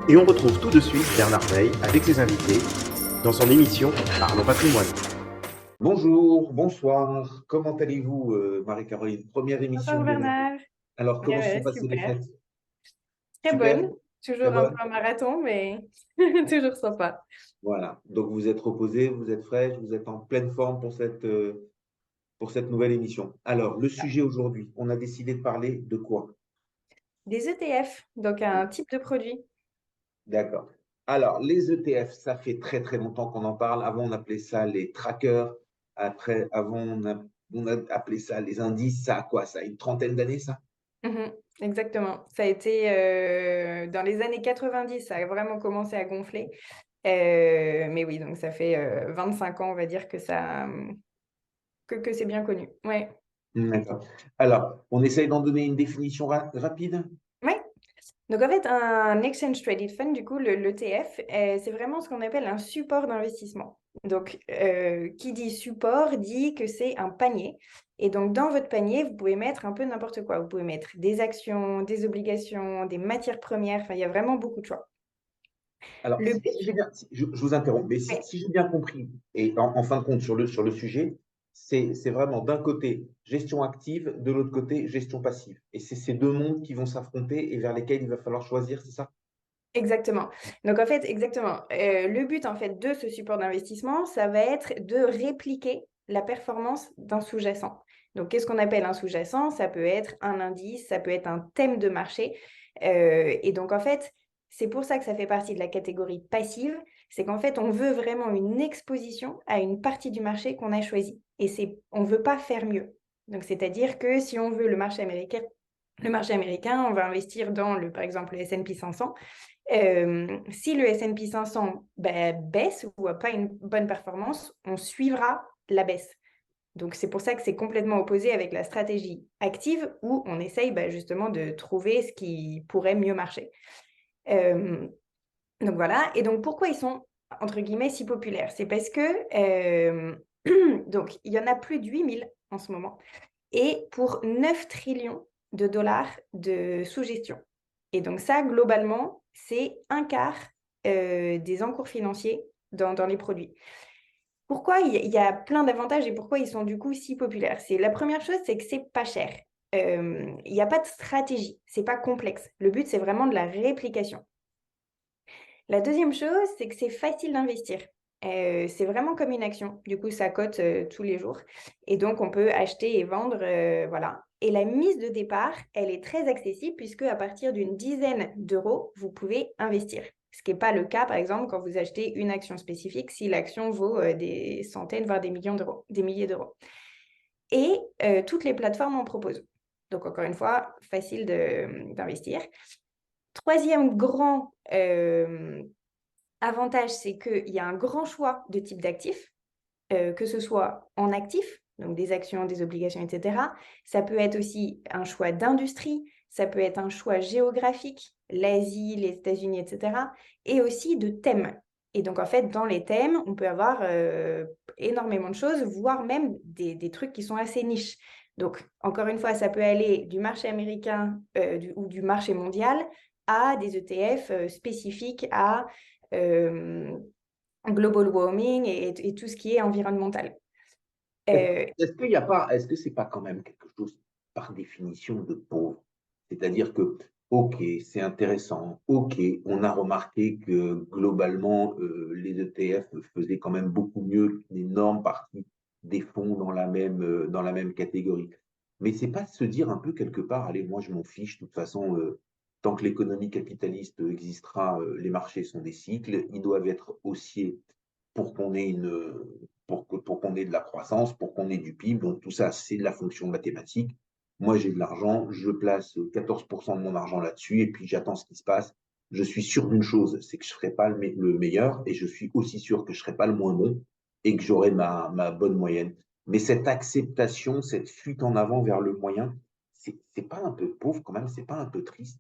Et on retrouve tout de suite Bernard Veil avec ses invités dans son émission Parlons patrimoine. Bonjour, bonsoir, comment allez-vous, Marie-Caroline? Première émission Bonsoir de l'année. Bernard. Alors, comment se sont Ouais, passées les super. fêtes? Très Super, bonne. très Toujours un peu bonne? un marathon, mais toujours sympa. Voilà, donc vous êtes reposés, vous êtes fraîches, vous êtes en pleine forme pour cette nouvelle émission. Alors, le sujet aujourd'hui, on a décidé de parler de quoi? Des ETF, donc un type de produit. D'accord. Alors, les ETF, ça fait très très longtemps qu'on en parle. Avant, on appelait ça les trackers. Après, avant, on a appelé ça les indices. Ça a quoi? Ça a une trentaine d'années, ça? Mhm, exactement. Ça a été dans les années 90, ça a vraiment commencé à gonfler. Mais oui, donc ça fait 25 ans, on va dire, que c'est bien connu. Ouais. D'accord. Alors, on essaye d'en donner une définition rapide? Ouais. Donc en fait, un Exchange Traded Fund, du coup, l'ETF, c'est vraiment ce qu'on appelle un support d'investissement. Donc, qui dit support dit que c'est un panier. Et donc, dans votre panier, vous pouvez mettre un peu n'importe quoi. Vous pouvez mettre des actions, des obligations, des matières premières. Enfin, il y a vraiment beaucoup de choix. Alors, Le si j'ai but, bien, je vous interromps, mais ouais, si j'ai bien compris, et en fin de compte sur le sujet, c'est vraiment d'un côté gestion active, de l'autre côté gestion passive. Et c'est ces deux mondes qui vont s'affronter et vers lesquels il va falloir choisir, c'est ça? exactement. Donc, en fait, exactement. Le but, en fait, de ce support d'investissement, ça va être de répliquer la performance d'un sous-jacent. Donc, qu'est-ce qu'on appelle un sous-jacent? Ça peut être un indice, ça peut être un thème de marché. Et donc, en fait, c'est pour ça que ça fait partie de la catégorie passive. C'est qu'en fait, on veut vraiment une exposition à une partie du marché qu'on a choisi. On ne veut pas faire mieux. Donc, c'est-à-dire que si on veut le marché américain, on va investir dans par exemple, le S&P 500. Si le S&P 500 baisse ou n'a pas une bonne performance, on suivra la baisse. Donc, c'est pour ça que c'est complètement opposé avec la stratégie active où on essaye justement de trouver ce qui pourrait mieux marcher. Euh, donc, voilà. Et donc, pourquoi ils sont, entre guillemets, si populaires? C'est parce que, donc, il y en a plus de 8000 en ce moment et pour 9 trillions de dollars de sous-gestion. Et donc ça, globalement, c'est un quart des encours financiers dans les produits. Pourquoi il y a plein d'avantages et pourquoi ils sont du coup si populaires? La première chose, c'est que c'est pas cher. Il n'y a pas de stratégie, c'est pas complexe. Le but, c'est vraiment de la réplication. La deuxième chose, c'est que c'est facile d'investir. C'est vraiment comme une action. Du coup, ça cote tous les jours. Et donc, on peut acheter et vendre. Voilà. Et la mise de départ, elle est très accessible puisque à partir d'une dizaine d'euros, vous pouvez investir. Ce qui n'est pas le cas, par exemple, quand vous achetez une action spécifique, si l'action vaut des centaines, voire des millions d'euros, des milliers d'euros. Et toutes les plateformes en proposent. Donc, encore une fois, facile d'investir. Troisième grand avantage, c'est qu'il y a un grand choix de types d'actifs, que ce soit en actifs, donc des actions, des obligations, etc. Ça peut être aussi un choix d'industrie, ça peut être un choix géographique, l'Asie, les États-Unis, etc. Et aussi de thèmes. Et donc, en fait, dans les thèmes, on peut avoir énormément de choses, voire même des trucs qui sont assez niches. Donc, encore une fois, ça peut aller du marché américain ou du marché mondial à des ETF spécifiques à euh, global warming et tout ce qui est environnemental. Est-ce Euh, est-ce que c'est pas quand même quelque chose par définition de pauvre? C'est-à-dire que, ok, c'est intéressant, ok, on a remarqué que globalement, les ETF faisaient quand même beaucoup mieux qu'une énorme partie des fonds dans la même catégorie. Mais c'est pas de se dire un peu quelque part, allez, moi je m'en fiche, de toute façon, tant que l'économie capitaliste existera, les marchés sont des cycles, ils doivent être haussiers pour qu'on ait pour qu'on ait de la croissance, pour qu'on ait du PIB. Donc tout ça, c'est de la fonction mathématique. Moi, j'ai de l'argent, je place 14% de mon argent là-dessus et puis j'attends ce qui se passe. Je suis sûr d'une chose, c'est que je ne serai pas le meilleur et je suis aussi sûr que je ne serai pas le moins bon et que j'aurai ma bonne moyenne. Mais cette acceptation, cette fuite en avant vers le moyen, c'est pas un peu pauvre quand même, c'est pas un peu triste.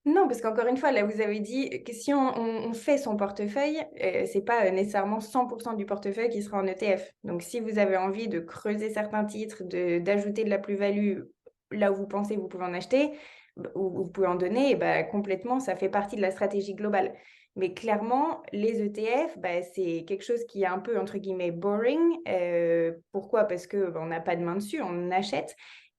non, parce qu'encore une fois, là, vous avez dit que si on fait son portefeuille, c'est pas nécessairement 100% du portefeuille qui sera en ETF. Donc, si vous avez envie de creuser certains titres, d'ajouter de la plus-value là où vous pensez que vous pouvez en acheter, vous pouvez en donner, bah, complètement, ça fait partie de la stratégie globale. Mais clairement, les ETF, bah, c'est quelque chose qui est un peu, entre guillemets, boring. Pourquoi? Parce que bah, on n'a pas de main dessus, on achète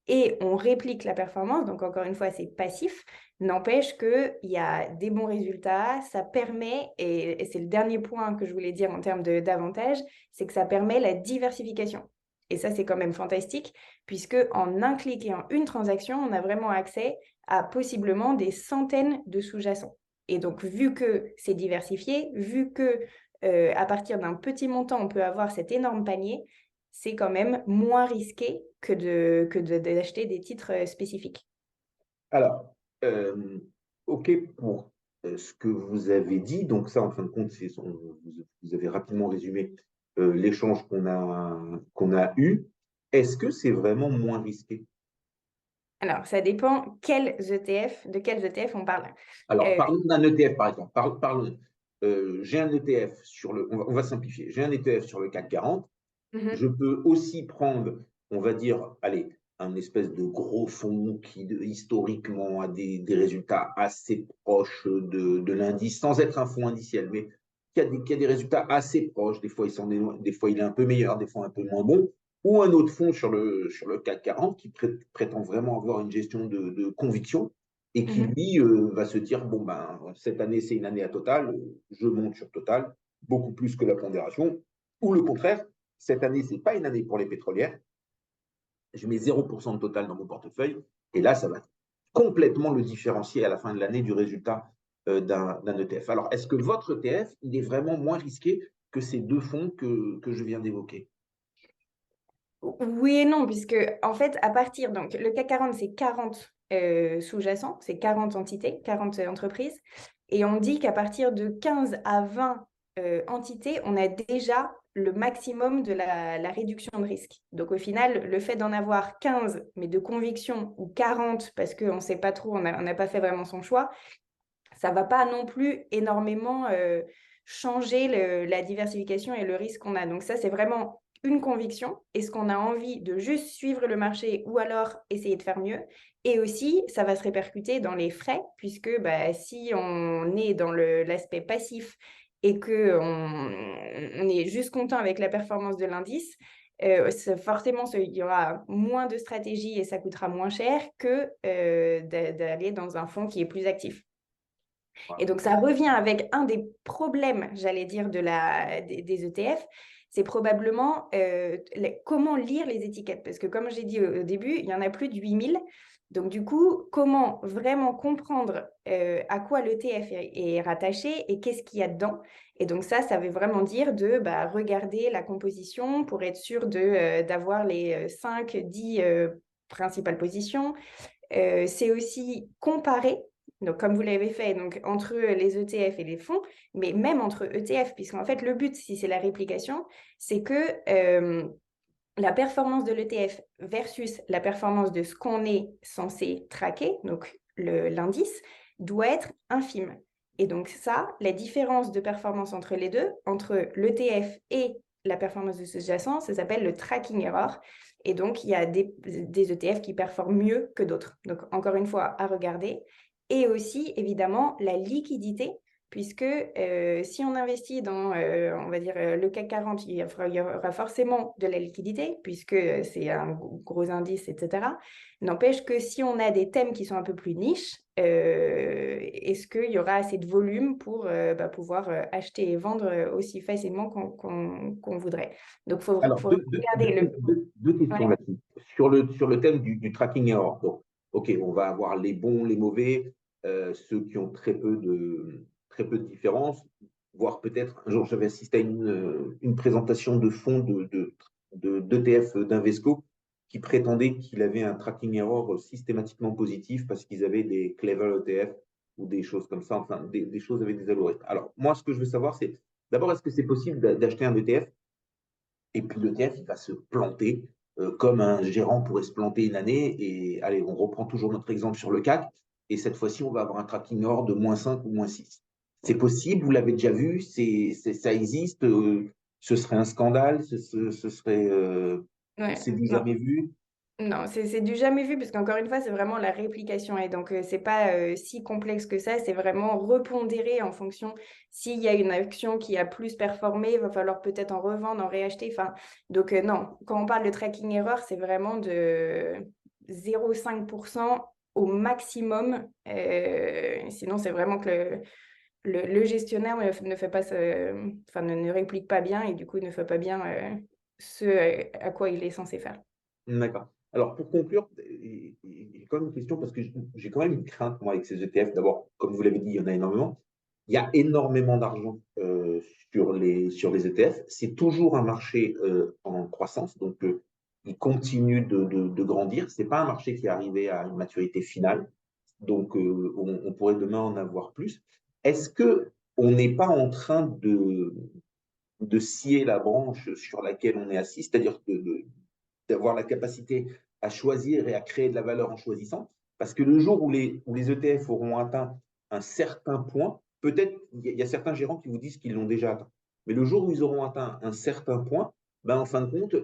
et on réplique la performance. Donc, encore une fois, c'est passif. N'empêche qu'il y a des bons résultats. Ça permet, et c'est le dernier point que je voulais dire en termes d'avantages, c'est que ça permet la diversification. Et ça, c'est quand même fantastique, puisque en un clic et en une transaction, on a vraiment accès à possiblement des centaines de sous-jacents. Et donc, vu que c'est diversifié, vu que à partir d'un petit montant, on peut avoir cet énorme panier, c'est quand même moins risqué d'acheter des titres spécifiques. Alors, OK pour ce que vous avez dit. Donc ça, en fin de compte, vous avez rapidement résumé l'échange qu'on a eu. Est-ce que c'est vraiment moins risqué? Alors, ça dépend de quels ETF on parle. Alors, Euh, parlons d'un ETF, par exemple. Parlons, j'ai un ETF on va simplifier. J'ai un ETF sur le CAC 40. mhm, Je peux aussi prendre, on va dire, allez, un espèce de gros fonds qui historiquement a des résultats assez proches de l'indice, sans être un fonds indiciel, mais qui a des résultats assez proches. Des fois, des fois, il est un peu meilleur, des fois un peu moins bon. Ou un autre fonds sur le CAC 40 qui prétend vraiment avoir une gestion de conviction et qui, mhm, lui, va se dire, bon, ben, cette année, c'est une année à Total, je monte sur Total, beaucoup plus que la pondération. Ou le contraire, cette année, ce n'est pas une année pour les pétrolières. Je mets 0% de Total dans mon portefeuille. Et là, ça va complètement le différencier à la fin de l'année du résultat d'un ETF. Alors, est-ce que votre ETF, il est vraiment moins risqué que ces deux fonds que je viens d'évoquer? Oui et non, puisque en fait, à partir, donc le CAC 40, c'est 40 sous-jacents, c'est 40 entités, 40 entreprises. Et on dit qu'à partir de 15 à 20 entités, on a déjà le maximum de la réduction de risque. Donc au final, le fait d'en avoir 15, mais de conviction, ou 40, parce qu'on ne sait pas trop, on n'a pas fait vraiment son choix, ça ne va pas non plus énormément changer la diversification et le risque qu'on a. Donc ça, c'est vraiment une conviction. Est-ce qu'on a envie de juste suivre le marché ou alors essayer de faire mieux? Et aussi, ça va se répercuter dans les frais, puisque bah, si on est dans l'aspect passif et qu'on on est juste content avec la performance de l'indice, forcément, il y aura moins de stratégie et ça coûtera moins cher que d'aller dans un fonds qui est plus actif. Et donc, ça revient avec un des problèmes, j'allais dire, des ETF, c'est probablement comment lire les étiquettes. Parce que comme j'ai dit au début, il y en a plus de 8000. Donc, du coup, comment vraiment comprendre à quoi l'ETF est rattaché et qu'est-ce qu'il y a dedans. Et donc, ça veut vraiment dire de bah, regarder la composition pour être sûr d'avoir les 5, 10 principales positions. C'est aussi comparer, donc comme vous l'avez fait, donc entre les ETF et les fonds, mais même entre ETF, puisqu'en fait le but, si c'est la réplication, c'est que la performance de l'ETF versus la performance de ce qu'on est censé traquer, donc l'indice, doit être infime. Et donc ça, la différence de performance entre les deux, entre l'ETF et la performance de sous-jacent, ça s'appelle le tracking error. Et donc, il y a des ETF qui performent mieux que d'autres. Donc, encore une fois, à regarder. Et aussi, évidemment, la liquidité, puisque si on investit dans, on va dire, le CAC 40, il y aura forcément de la liquidité, puisque c'est un gros indice, etc. N'empêche que si on a des thèmes qui sont un peu plus niches, est-ce qu'il y aura assez de volume pour bah, pouvoir acheter et vendre aussi facilement qu'on voudrait? Donc, Alors, faut regarder deux questions Ouais. là-dessus. Sur le thème du tracking error. Donc, OK, on va avoir les bons, les mauvais, ceux qui ont très peu de différence, voire peut-être, un jour, j'avais assisté à une présentation de fonds d'ETF d'Invesco qui prétendait qu'il avait un tracking error systématiquement positif parce qu'ils avaient des clever ETF ou des choses comme ça, enfin, des choses avec des algorithmes. Alors, moi, ce que je veux savoir, c'est d'abord, est-ce que c'est possible d'acheter un ETF et puis l'ETF, il va se planter comme un gérant pourrait se planter une année. Et allez, on reprend toujours notre exemple sur le CAC. Et cette fois-ci, on va avoir un tracking error de -5 ou -6. C'est possible, vous l'avez déjà vu, ça existe. Ce serait un scandale, ce serait, Ouais. c'est du Non. jamais vu. Non, c'est du jamais vu, parce qu'encore une fois, c'est vraiment la réplication. Et donc, c'est pas si complexe que ça, c'est vraiment repondérer en fonction. S'il y a une action qui a plus performé, il va falloir peut-être en revendre, en réacheter. Enfin, donc, non, quand on parle de tracking error, c'est vraiment de 0,5% au maximum. Sinon, c'est vraiment que le gestionnaire ne fait pas enfin, ne réplique pas bien et du coup, ne fait pas bien ce à quoi il est censé faire. D'accord. Alors, pour conclure, j'ai quand même une question parce que j'ai quand même une crainte, moi, avec ces ETF. D'abord, comme vous l'avez dit, il y en a énormément. Il y a énormément d'argent sur les ETF. C'est toujours un marché en croissance, donc il continue de grandir. Ce n'est pas un marché qui est arrivé à une maturité finale, donc on pourrait demain en avoir plus. Est-ce que on n'est pas en train de scier la branche sur laquelle on est assis, c'est-à-dire d'avoir la capacité à choisir et à créer de la valeur en choisissant. Parce que le jour où les ETF auront atteint un certain point, peut-être il y a certains gérants qui vous disent qu'ils l'ont déjà atteint. Mais le jour où ils auront atteint un certain point, ben, en fin de compte,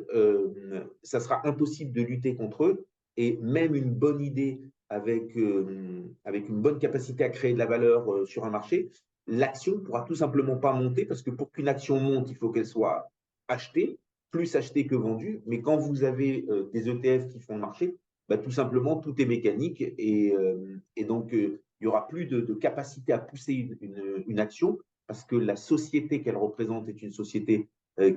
ça sera impossible de lutter contre eux. Et même une bonne idée avec une bonne capacité à créer de la valeur sur un marché, l'action ne pourra tout simplement pas monter parce que pour qu'une action monte, il faut qu'elle soit achetée, plus acheté que vendu. Mais quand vous avez des ETF qui font le marché, bah, tout simplement, tout est mécanique et donc il n'y aura plus de capacité à pousser une action parce que la société qu'elle représente est une société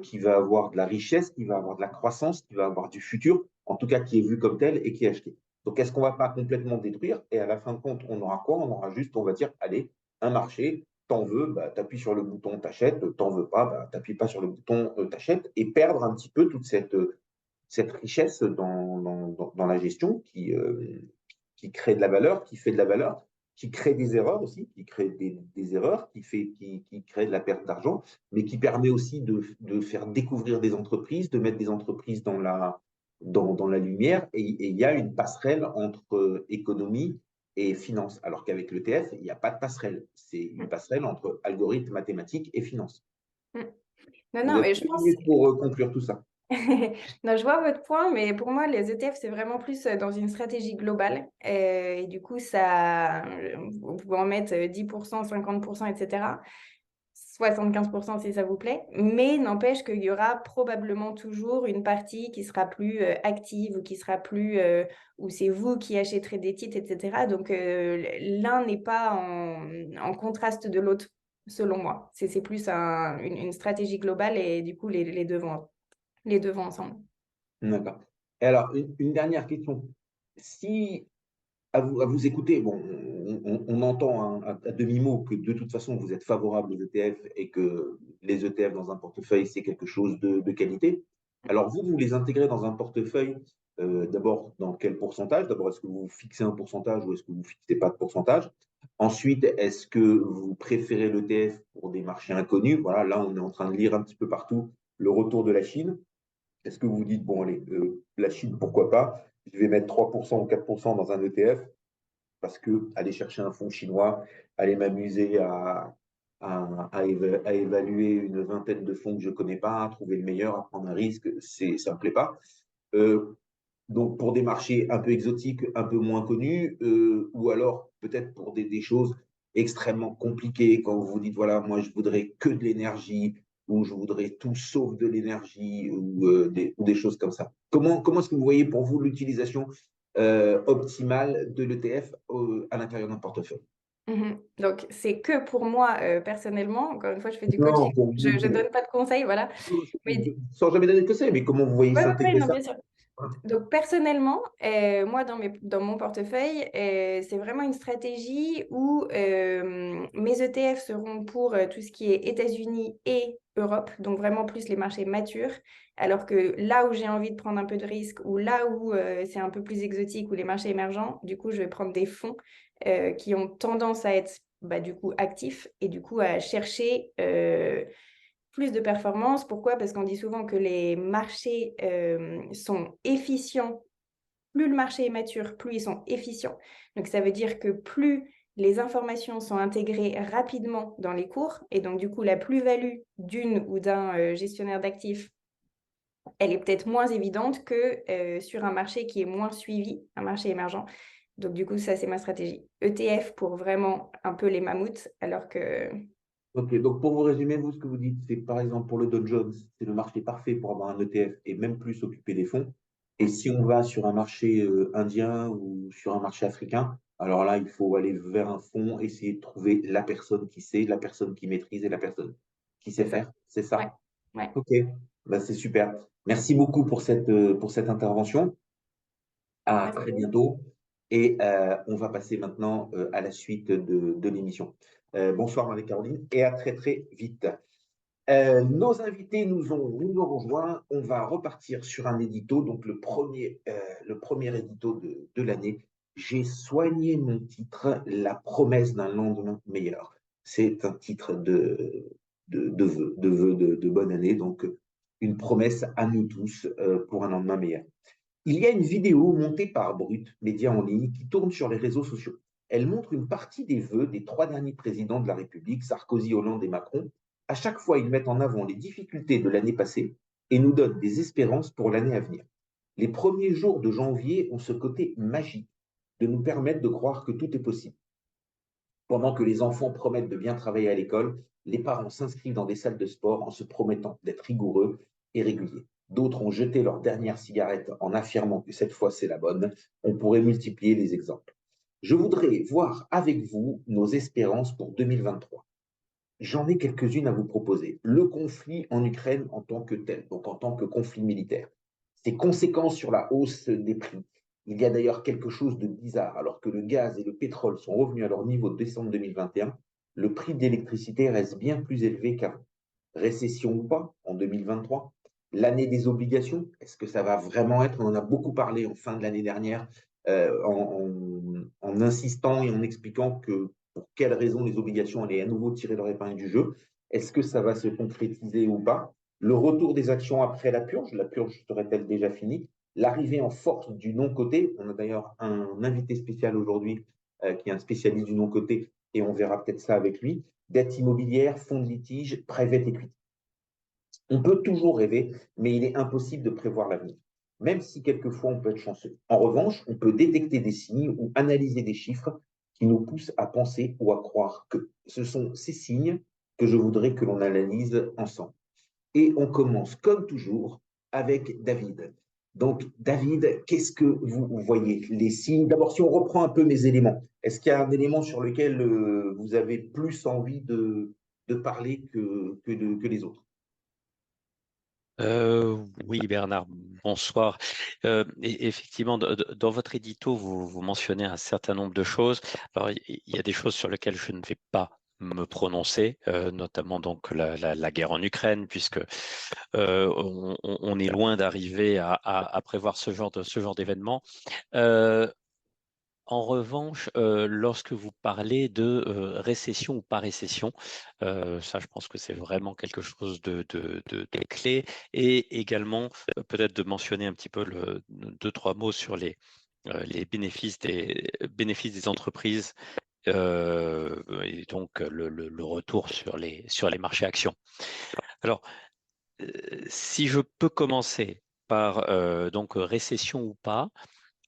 qui va avoir de la richesse, qui va avoir de la croissance, qui va avoir du futur, en tout cas qui est vue comme telle et qui est achetée. Donc, est-ce qu'on ne va pas complètement détruire? Et à la fin de compte, on aura quoi? On aura juste, on va dire, allez, un marché, t'en veux, bah, tu appuies sur le bouton, t'achètes, t'en veux pas, bah, t'appuies pas sur le bouton, t'achètes, et perdre un petit peu toute cette richesse dans la gestion qui crée de la valeur, qui fait de la valeur, qui crée des erreurs aussi, qui crée des erreurs, qui crée de la perte d'argent, mais qui permet aussi de faire découvrir des entreprises, de mettre des entreprises dans la lumière, et il y a une passerelle entre économie et finance, alors qu'avec l'ETF, il n'y a pas de passerelle. C'est une passerelle entre algorithme, mathématiques et finance. Mm. Non, Vous non, êtes mais je 3 pense. minutes pour conclure tout ça. Non, je vois votre point, mais pour moi, les ETF, c'est vraiment plus dans une stratégie globale. Et du coup, ça, vous pouvez en mettre 10%, 50%, etc. 75% si ça vous plaît. Mais n'empêche qu'il y aura probablement toujours une partie qui sera plus active ou qui sera plus, où c'est vous qui achèterez des titres, etc. Donc, l'un n'est pas en contraste de l'autre, selon moi. C'est plus une stratégie globale et du coup, les deux vont ensemble. D'accord. Et alors, une dernière question. Si, à vous écouter, bon, on entend à demi-mot que de toute façon, vous êtes favorable aux ETF et que les ETF dans un portefeuille, c'est quelque chose de qualité. Alors, vous les intégrez dans un portefeuille, d'abord, dans quel pourcentage? D'abord, est-ce que vous fixez un pourcentage ou est-ce que vous ne fixez pas de pourcentage? Ensuite, est-ce que vous préférez l'ETF pour des marchés inconnus? Voilà, là, on est en train de lire un petit peu partout le retour de la Chine. Est-ce que vous vous dites, bon, allez, la Chine, pourquoi pas? Je vais mettre 3% ou 4% dans un ETF parce que aller chercher un fonds chinois, aller m'amuser à évaluer une vingtaine de fonds que je ne connais pas, à trouver le meilleur, à prendre un risque, ça ne me plaît pas. Euh, donc, pour des marchés un peu exotiques, un peu moins connus, ou alors peut-être pour des choses extrêmement compliquées, quand vous vous dites, voilà, moi, je voudrais que de l'énergie, ou je voudrais tout sauf de l'énergie, ou des choses comme ça. Comment est-ce que vous voyez pour vous l'utilisation optimale de l'ETF à l'intérieur d'un portefeuille? Mhm. Donc, c'est que pour moi, personnellement, encore une fois, je fais du Non, coaching, pour je vous, ne donne pas de conseils, voilà. Mais, sans jamais donner de conseils, mais comment vous voyez ouais, ouais, ouais, s'intégrer non, ça? bien sûr. Donc, personnellement, moi, dans mon portefeuille, c'est vraiment une stratégie où mes ETF seront pour tout ce qui est États-Unis et Europe, donc vraiment plus les marchés matures, alors que là où j'ai envie de prendre un peu de risque, ou là où c'est un peu plus exotique, ou les marchés émergents, du coup, je vais prendre des fonds qui ont tendance à être bah, du coup actifs et du coup à chercher plus de performance. Pourquoi? Parce qu'on dit souvent que les marchés sont efficients. Plus le marché est mature, plus ils sont efficients. Donc, ça veut dire que plus les informations sont intégrées rapidement dans les cours, et donc du coup, la plus-value d'une ou d'un gestionnaire d'actifs elle est peut-être moins évidente que sur un marché qui est moins suivi, un marché émergent. Donc, du coup, ça, c'est ma stratégie. ETF pour vraiment un peu les mammouths, alors que... Ok, donc pour vous résumer, vous, ce que vous dites, c'est par exemple pour le Dow Jones, c'est le marché parfait pour avoir un ETF et même plus s'occuper des fonds. Et si on va sur un marché indien ou sur un marché africain, alors là, il faut aller vers un fonds, essayer de trouver la personne qui sait, la personne qui maîtrise et la personne qui sait C'est ça. faire. C'est Ouais, ça? ouais. Ok, bah, c'est super. Merci beaucoup pour cette intervention. À Merci. très bientôt. Et on va passer maintenant à la suite de l'émission. Bonsoir Marie-Caroline et à très très vite. Nos invités nous ont rejoints. On va repartir sur un édito, donc le premier édito de l'année. J'ai soigné mon titre, La promesse d'un lendemain meilleur. C'est un titre de bonne année, donc une promesse à nous tous pour un lendemain meilleur. Il y a une vidéo montée par Brut, média en ligne, qui tourne sur les réseaux sociaux. Elle montre une partie des vœux des trois derniers présidents de la République, Sarkozy, Hollande et Macron. À chaque fois, ils mettent en avant les difficultés de l'année passée et nous donnent des espérances pour l'année à venir. Les premiers jours de janvier ont ce côté magique de nous permettre de croire que tout est possible. Pendant que les enfants promettent de bien travailler à l'école, les parents s'inscrivent dans des salles de sport en se promettant d'être rigoureux et réguliers. D'autres ont jeté leur dernière cigarette en affirmant que cette fois c'est la bonne. On pourrait multiplier les exemples. Je voudrais voir avec vous nos espérances pour 2023. J'en ai quelques-unes à vous proposer. Le conflit en Ukraine en tant que tel, donc en tant que conflit militaire. Ses conséquences sur la hausse des prix. Il y a d'ailleurs quelque chose de bizarre. Alors que le gaz et le pétrole sont revenus à leur niveau de décembre 2021, le prix de l'électricité reste bien plus élevé qu'avant. Récession ou pas en 2023? L'année des obligations, est-ce que ça va vraiment être? On en a beaucoup parlé en fin de l'année dernière en insistant et en expliquant que pour quelles raisons les obligations allaient à nouveau tirer leur épingle du jeu. Est-ce que ça va se concrétiser ou pas? Le retour des actions après la purge serait-elle déjà finie? L'arrivée en force du non-côté, on a d'ailleurs un invité spécial aujourd'hui qui est un spécialiste du non-côté et on verra peut-être ça avec lui. Dette immobilière, fonds de litige, private equity. On peut toujours rêver, mais il est impossible de prévoir l'avenir, même si quelquefois on peut être chanceux. En revanche, on peut détecter des signes ou analyser des chiffres qui nous poussent à penser ou à croire que ce sont ces signes que je voudrais que l'on analyse ensemble. Et on commence, comme toujours, avec David. Donc, David, qu'est-ce que vous voyez? Les signes. D'abord, si on reprend un peu mes éléments, est-ce qu'il y a un élément sur lequel vous avez plus envie de parler que les autres? Oui, Bernard, bonsoir. Effectivement, dans votre édito, vous mentionnez un certain nombre de choses. Alors, il y a des choses sur lesquelles je ne vais pas me prononcer, notamment donc la guerre en Ukraine, puisque on est loin d'arriver à prévoir ce genre d'événement. En revanche, lorsque vous parlez de récession ou pas récession, ça, je pense que c'est vraiment quelque chose de clé. Et également, peut-être de mentionner un petit peu deux, trois mots sur les bénéfices des entreprises et donc le retour sur les marchés actions. Alors, si je peux commencer par donc récession ou pas,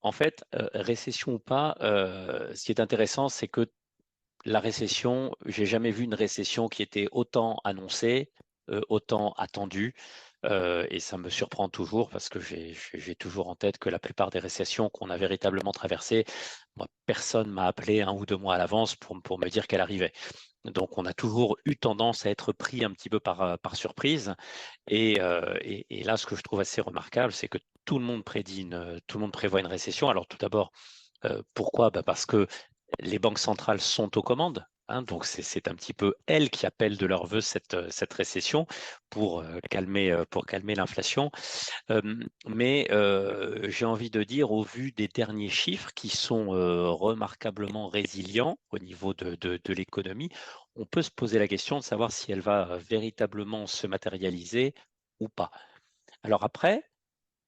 en fait, récession ou pas, ce qui est intéressant, c'est que la récession, j'ai jamais vu une récession qui était autant annoncée, autant attendue, et ça me surprend toujours parce que j'ai toujours en tête que la plupart des récessions qu'on a véritablement traversées, moi, personne m'a appelé 1 ou 2 mois à l'avance pour me dire qu'elle arrivait. Donc, on a toujours eu tendance à être pris un petit peu par surprise. Et là, ce que je trouve assez remarquable, c'est que tout le monde tout le monde prévoit une récession. Alors, tout d'abord, pourquoi? Parce que les banques centrales sont aux commandes. Hein, donc, c'est un petit peu elles qui appellent de leur vœu cette récession pour calmer l'inflation. Mais j'ai envie de dire, au vu des derniers chiffres qui sont remarquablement résilients au niveau de l'économie, on peut se poser la question de savoir si elle va véritablement se matérialiser ou pas. Alors après,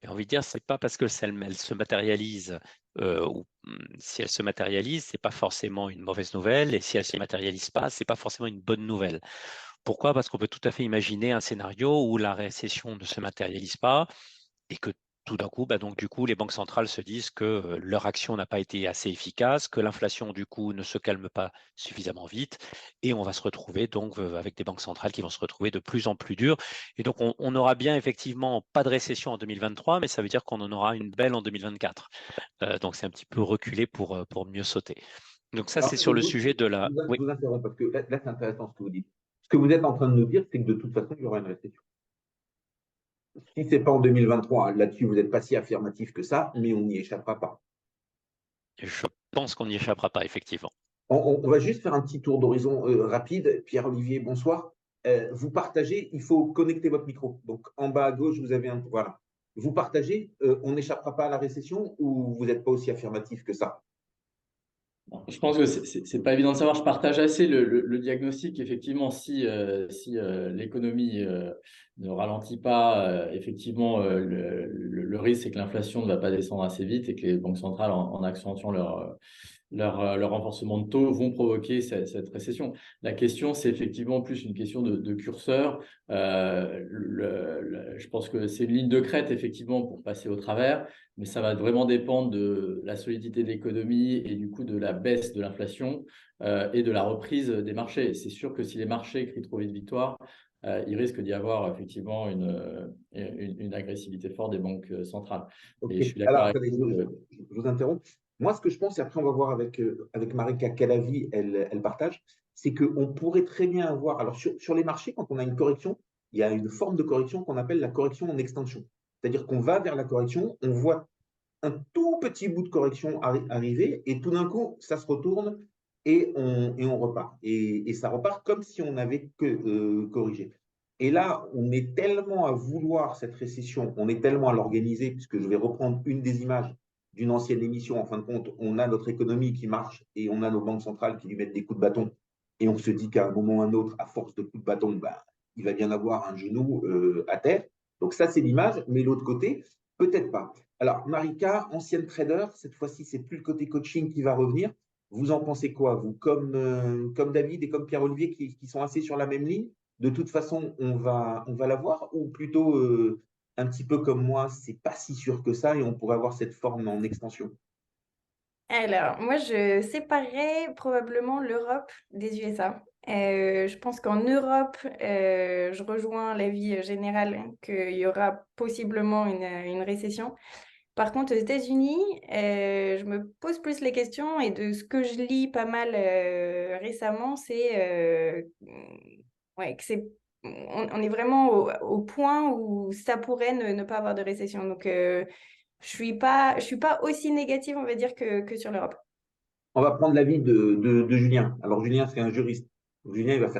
j'ai envie de dire, c'est pas parce que elle se matérialise ou si elle se matérialise, c'est pas forcément une mauvaise nouvelle, et si elle se matérialise pas, c'est pas forcément une bonne nouvelle. Pourquoi? Parce qu'on peut tout à fait imaginer un scénario où la récession ne se matérialise pas et que tout d'un coup, donc du coup, les banques centrales se disent que leur action n'a pas été assez efficace, que l'inflation du coup ne se calme pas suffisamment vite, et on va se retrouver donc avec des banques centrales qui vont se retrouver de plus en plus dures. Et donc on aura bien effectivement pas de récession en 2023, mais ça veut dire qu'on en aura une belle en 2024. Donc c'est un petit peu reculé pour mieux sauter. Donc ça, Alors, c'est sur le sujet de la. je Oui, vous interromps parce que là, c'est intéressant ce que vous dites. Ce que vous êtes en train de nous dire, c'est que de toute façon, il y aura une récession. Si ce n'est pas en 2023, hein, là-dessus, vous n'êtes pas si affirmatif que ça, mais on n'y échappera pas. je pense qu'on n'y échappera pas, effectivement. On va juste faire un petit tour d'horizon rapide. Pierre-Olivier, bonsoir. Vous partagez, il faut connecter votre micro. Donc, en bas à gauche, vous avez un. Voilà. Vous partagez, on n'échappera pas à la récession ou vous n'êtes pas aussi affirmatif que ça? Je pense que c'est pas évident de savoir. Je partage assez le diagnostic. Effectivement, si l'économie ne ralentit pas, effectivement, le risque, c'est que l'inflation ne va pas descendre assez vite et que les banques centrales, en accentuant leur renforcement de taux, vont provoquer cette récession. La question, c'est effectivement plus une question de curseur. Je pense que c'est une ligne de crête, effectivement, pour passer au travers, mais ça va vraiment dépendre de la solidité de l'économie et du coup de la baisse de l'inflation et de la reprise des marchés. C'est sûr que si les marchés crient trop vite victoire, il risque d'y avoir effectivement une agressivité forte des banques centrales. Ok. Et je suis d'accord Alors, avec attendez, vous. je vous interromps. Moi, ce que je pense, et après on va voir avec Marika quel avis elle partage, c'est qu'on pourrait très bien avoir, alors sur les marchés, quand on a une correction, il y a une forme de correction qu'on appelle la correction en extension. C'est-à-dire qu'on va vers la correction, on voit un tout petit bout de correction arriver, et tout d'un coup, ça se retourne et on repart. Et ça repart comme si on avait corrigé. Et là, on est tellement à vouloir cette récession, on est tellement à l'organiser, puisque je vais reprendre une des images d'une ancienne émission. En fin de compte, on a notre économie qui marche et on a nos banques centrales qui lui mettent des coups de bâton. Et on se dit qu'à un moment ou à un autre, à force de coups de bâton, il va bien avoir un genou à terre. Donc ça, c'est l'image. Mais l'autre côté, peut-être pas. Alors, Marika, ancienne trader, cette fois-ci, c'est plus le côté coaching qui va revenir. Vous en pensez quoi, vous, comme David et comme Pierre-Olivier qui sont assez sur la même ligne? De toute façon, on va l'avoir, ou plutôt un petit peu comme moi, c'est pas si sûr que ça et on pourrait avoir cette forme en extension. Alors, moi, je séparerais probablement l'Europe des USA. Je pense qu'en Europe, je rejoins l'avis général qu'il y aura possiblement une récession. Par contre, aux États-Unis, je me pose plus les questions et de ce que je lis pas mal récemment, c'est ouais, que on est vraiment au point où ça pourrait ne pas avoir de récession. Donc, je suis pas aussi négative, on va dire, que sur l'Europe. On va prendre l'avis de Julien. Alors, Julien, c'est un juriste. Julien, il va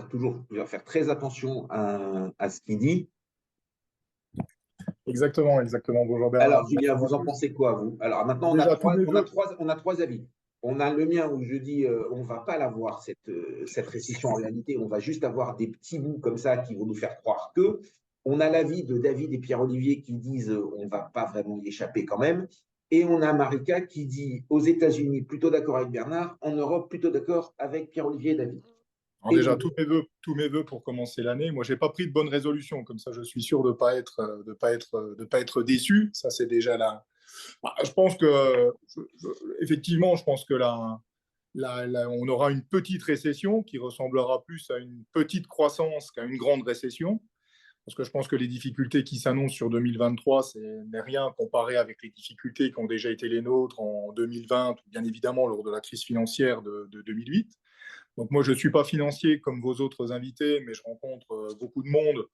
faire très attention à ce qu'il dit. Exactement, exactement. Bonjour Bernard. Alors, Julien, vous en pensez quoi, vous? Alors, maintenant, Déjà, tous mes voeux. on a trois avis. On a le mien où je dis on ne va pas l'avoir, cette récession en réalité. On va juste avoir des petits bouts comme ça qui vont nous faire croire que. On a l'avis de David et Pierre-Olivier qui disent on ne va pas vraiment y échapper quand même. Et on a Marika qui dit aux États-Unis, plutôt d'accord avec Bernard, en Europe, plutôt d'accord avec Pierre-Olivier et David. Alors déjà, tous mes voeux pour commencer l'année. Moi, j'ai pas pris de bonne résolution, comme ça, je suis sûr de pas être déçu. Ça, c'est déjà là. Je pense que, effectivement, je pense que on aura une petite récession qui ressemblera plus à une petite croissance qu'à une grande récession. Parce que je pense que les difficultés qui s'annoncent sur 2023, n'est rien comparé avec les difficultés qui ont déjà été les nôtres en 2020, ou bien évidemment lors de la crise financière de 2008. Donc moi, je ne suis pas financier comme vos autres invités, mais je rencontre beaucoup de monde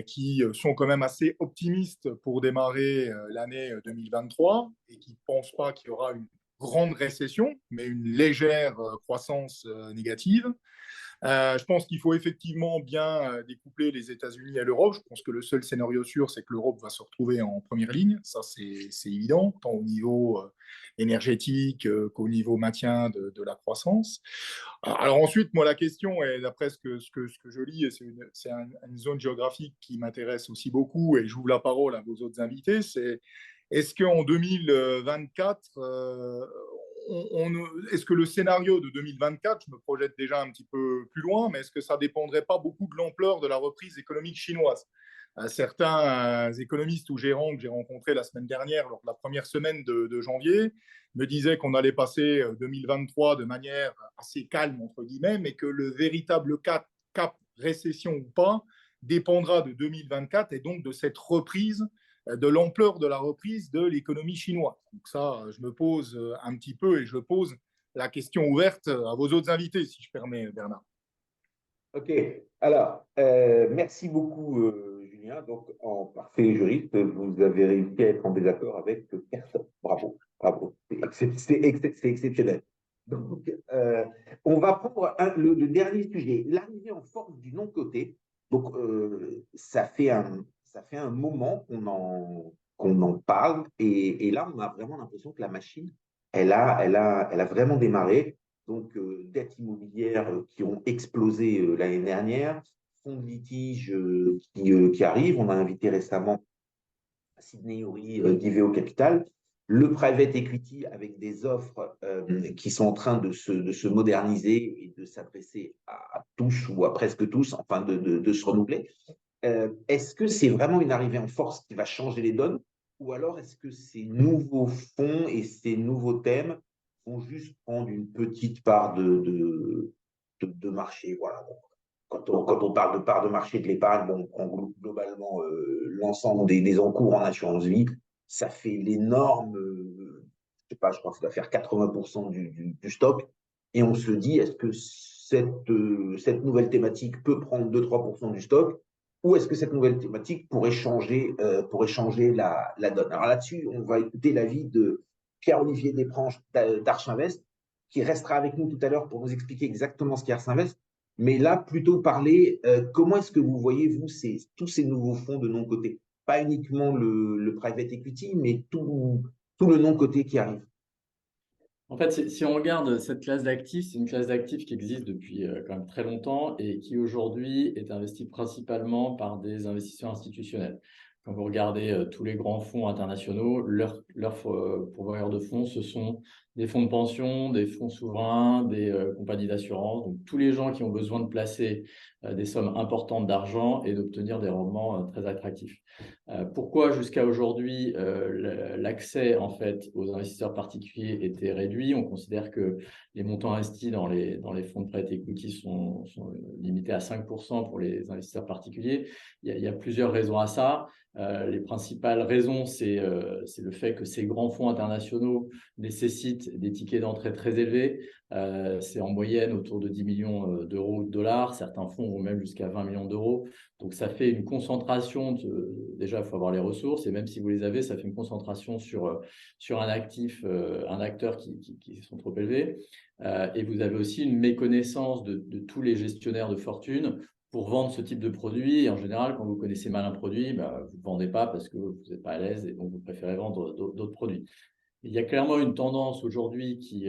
qui sont quand même assez optimistes pour démarrer l'année 2023 et qui ne pensent pas qu'il y aura une grande récession, mais une légère croissance négative. Je pense qu'il faut effectivement bien découpler les États-Unis et l'Europe. Je pense que le seul scénario sûr, c'est que l'Europe va se retrouver en première ligne. Ça, c'est évident, tant au niveau énergétique qu'au niveau maintien de la croissance. Alors ensuite, moi, la question, et d'après ce que je lis, c'est une zone géographique qui m'intéresse aussi beaucoup, et j'ouvre la parole à vos autres invités, c'est est-ce qu'en 2024, est-ce que le scénario de 2024, je me projette déjà un petit peu plus loin, mais est-ce que ça ne dépendrait pas beaucoup de l'ampleur de la reprise économique chinoise? Certains économistes ou gérants que j'ai rencontrés la semaine dernière, lors de la première semaine de janvier, me disaient qu'on allait passer 2023 de manière assez calme, entre guillemets, mais que le véritable cap récession ou pas dépendra de 2024 et donc de cette reprise, de l'ampleur de la reprise de l'économie chinoise. Donc ça, je me pose un petit peu et je pose la question ouverte à vos autres invités, si je permets, Bernard. Ok, alors, merci beaucoup, Julien. Donc, en parfait juriste, vous avez réussi à être en désaccord avec personne. Bravo, bravo. C'est exceptionnel. Donc, on va prendre le dernier sujet, l'arrivée en force du non-coté. Donc, ça fait un moment qu'on en parle et là, on a vraiment l'impression que la machine, elle a vraiment démarré. Donc, dettes immobilières qui ont explosé l'année dernière, fonds de litige qui arrivent. On a invité récemment Sidney Uri d'Iveo Capital, le private equity avec des offres qui sont en train de se moderniser et de s'adresser à tous ou à presque tous, enfin de se renouveler. Est-ce que c'est vraiment une arrivée en force qui va changer les donnes ou alors est-ce que ces nouveaux fonds et ces nouveaux thèmes vont juste prendre une petite part de marché? Voilà. Donc, quand on parle de part de marché de l'épargne, bon, on prend globalement l'ensemble des encours en assurance vie. Ça fait l'énorme, je sais pas, je crois que ça doit faire 80% du stock. Et on se dit, est-ce que cette nouvelle thématique peut prendre 2-3% du stock ou est-ce que cette nouvelle thématique pourrait changer la donne? Alors là-dessus, on va écouter l'avis de Pierre-Olivier Despranges d'Arch Invest, qui restera avec nous tout à l'heure pour nous expliquer exactement ce qu'est Arch Invest. Mais là, plutôt parler, comment est-ce que vous voyez, vous, tous ces nouveaux fonds de non-coté? Pas uniquement le private equity, mais tout le non-coté qui arrive. En fait, si on regarde cette classe d'actifs, c'est une classe d'actifs qui existe depuis quand même très longtemps et qui aujourd'hui est investie principalement par des investisseurs institutionnels. Quand vous regardez tous les grands fonds internationaux, leurs pourvoyeurs de fonds, ce sont des fonds de pension, des fonds souverains, des compagnies d'assurance, donc tous les gens qui ont besoin de placer des sommes importantes d'argent et d'obtenir des rendements très attractifs. Pourquoi jusqu'à aujourd'hui l'accès en fait aux investisseurs particuliers était réduit? On considère que les montants investis dans les fonds de prêt equity sont limités à 5% pour les investisseurs particuliers. Il y a plusieurs raisons à ça. Les principales raisons, c'est le fait que ces grands fonds internationaux nécessitent des tickets d'entrée très élevés. C'est en moyenne autour de 10 millions d'euros ou de dollars. Certains fonds vont même jusqu'à 20 millions d'euros. Donc, ça fait une concentration. Déjà, il faut avoir les ressources. Et même si vous les avez, ça fait une concentration sur un actif, un acteur qui sont trop élevés. Et vous avez aussi une méconnaissance de tous les gestionnaires de fortune pour vendre ce type de produit. Et en général, quand vous connaissez mal un produit, vous ne vendez pas parce que vous n'êtes pas à l'aise et donc vous préférez vendre d'autres produits. Il y a clairement une tendance aujourd'hui qui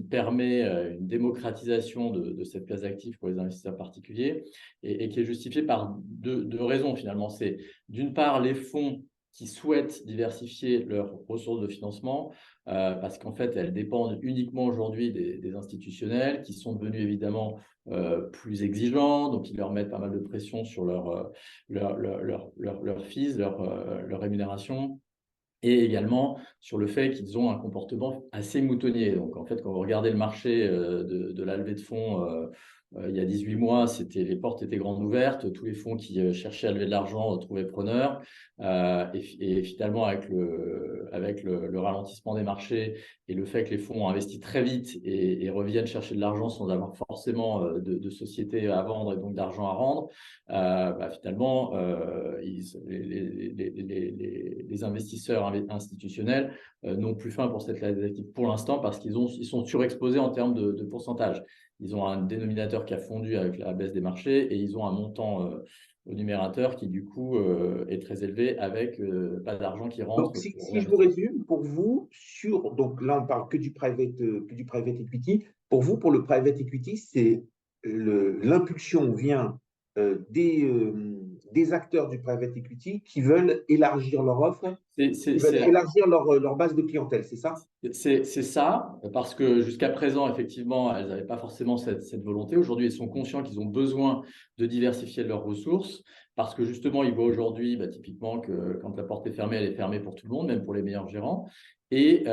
permet une démocratisation de cette classe d'actifs pour les investisseurs particuliers et qui est justifiée par deux raisons finalement. C'est d'une part les fonds qui souhaitent diversifier leurs ressources de financement parce qu'en fait, elles dépendent uniquement aujourd'hui des institutionnels qui sont devenus évidemment plus exigeants, donc ils leur mettent pas mal de pression sur leur fees, leur rémunération et également sur le fait qu'ils ont un comportement assez moutonnier. Donc, en fait, quand vous regardez le marché de la levée de fonds il y a 18 mois, les portes étaient grandes ouvertes. Tous les fonds qui cherchaient à lever de l'argent trouvaient preneur. Et finalement, avec le ralentissement des marchés et le fait que les fonds ont investi très vite et reviennent chercher de l'argent sans avoir forcément de société à vendre et donc d'argent à rendre, finalement, les investisseurs institutionnels n'ont plus faim pour cette classe d'actifs pour l'instant parce qu'ils sont surexposés en termes de pourcentage. Ils ont un dénominateur qui a fondu avec la baisse des marchés et ils ont un montant au numérateur qui, du coup, est très élevé avec pas d'argent qui rentre. Donc, si je vous résume, pour vous, donc là, on parle que du private equity. Pour vous, pour le private equity, c'est l'impulsion vient des acteurs du private equity qui veulent élargir leur offre Ils veulent élargir leur base de clientèle, c'est ça? C'est ça, parce que jusqu'à présent, effectivement, elles n'avaient pas forcément cette volonté. Aujourd'hui, elles sont conscients qu'ils ont besoin de diversifier leurs ressources, parce que justement, ils voient aujourd'hui, typiquement, que quand la porte est fermée, elle est fermée pour tout le monde, même pour les meilleurs gérants. Et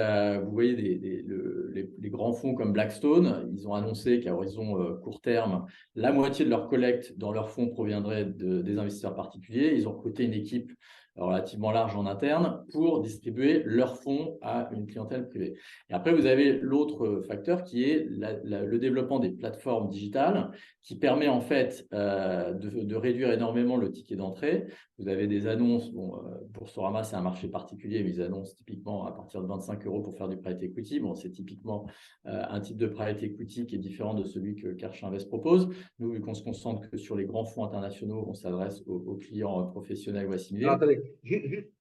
vous voyez les grands fonds comme Blackstone, ils ont annoncé qu'à horizon court terme, la moitié de leur collecte dans leurs fonds proviendrait des investisseurs particuliers. Ils ont recruté une équipe relativement large en interne pour distribuer leurs fonds à une clientèle privée. Et après, vous avez l'autre facteur qui est le développement des plateformes digitales qui permet en fait de réduire énormément le ticket d'entrée. Vous avez des annonces, Boursorama, c'est un marché particulier, mais ils annoncent typiquement à partir de 25 € pour faire du private equity. Bon, c'est typiquement un type de private equity qui est différent de celui que Karch Invest propose. Nous, vu qu'on se concentre que sur les grands fonds internationaux, on s'adresse aux clients professionnels ou assimilés. Alors, attendez, juste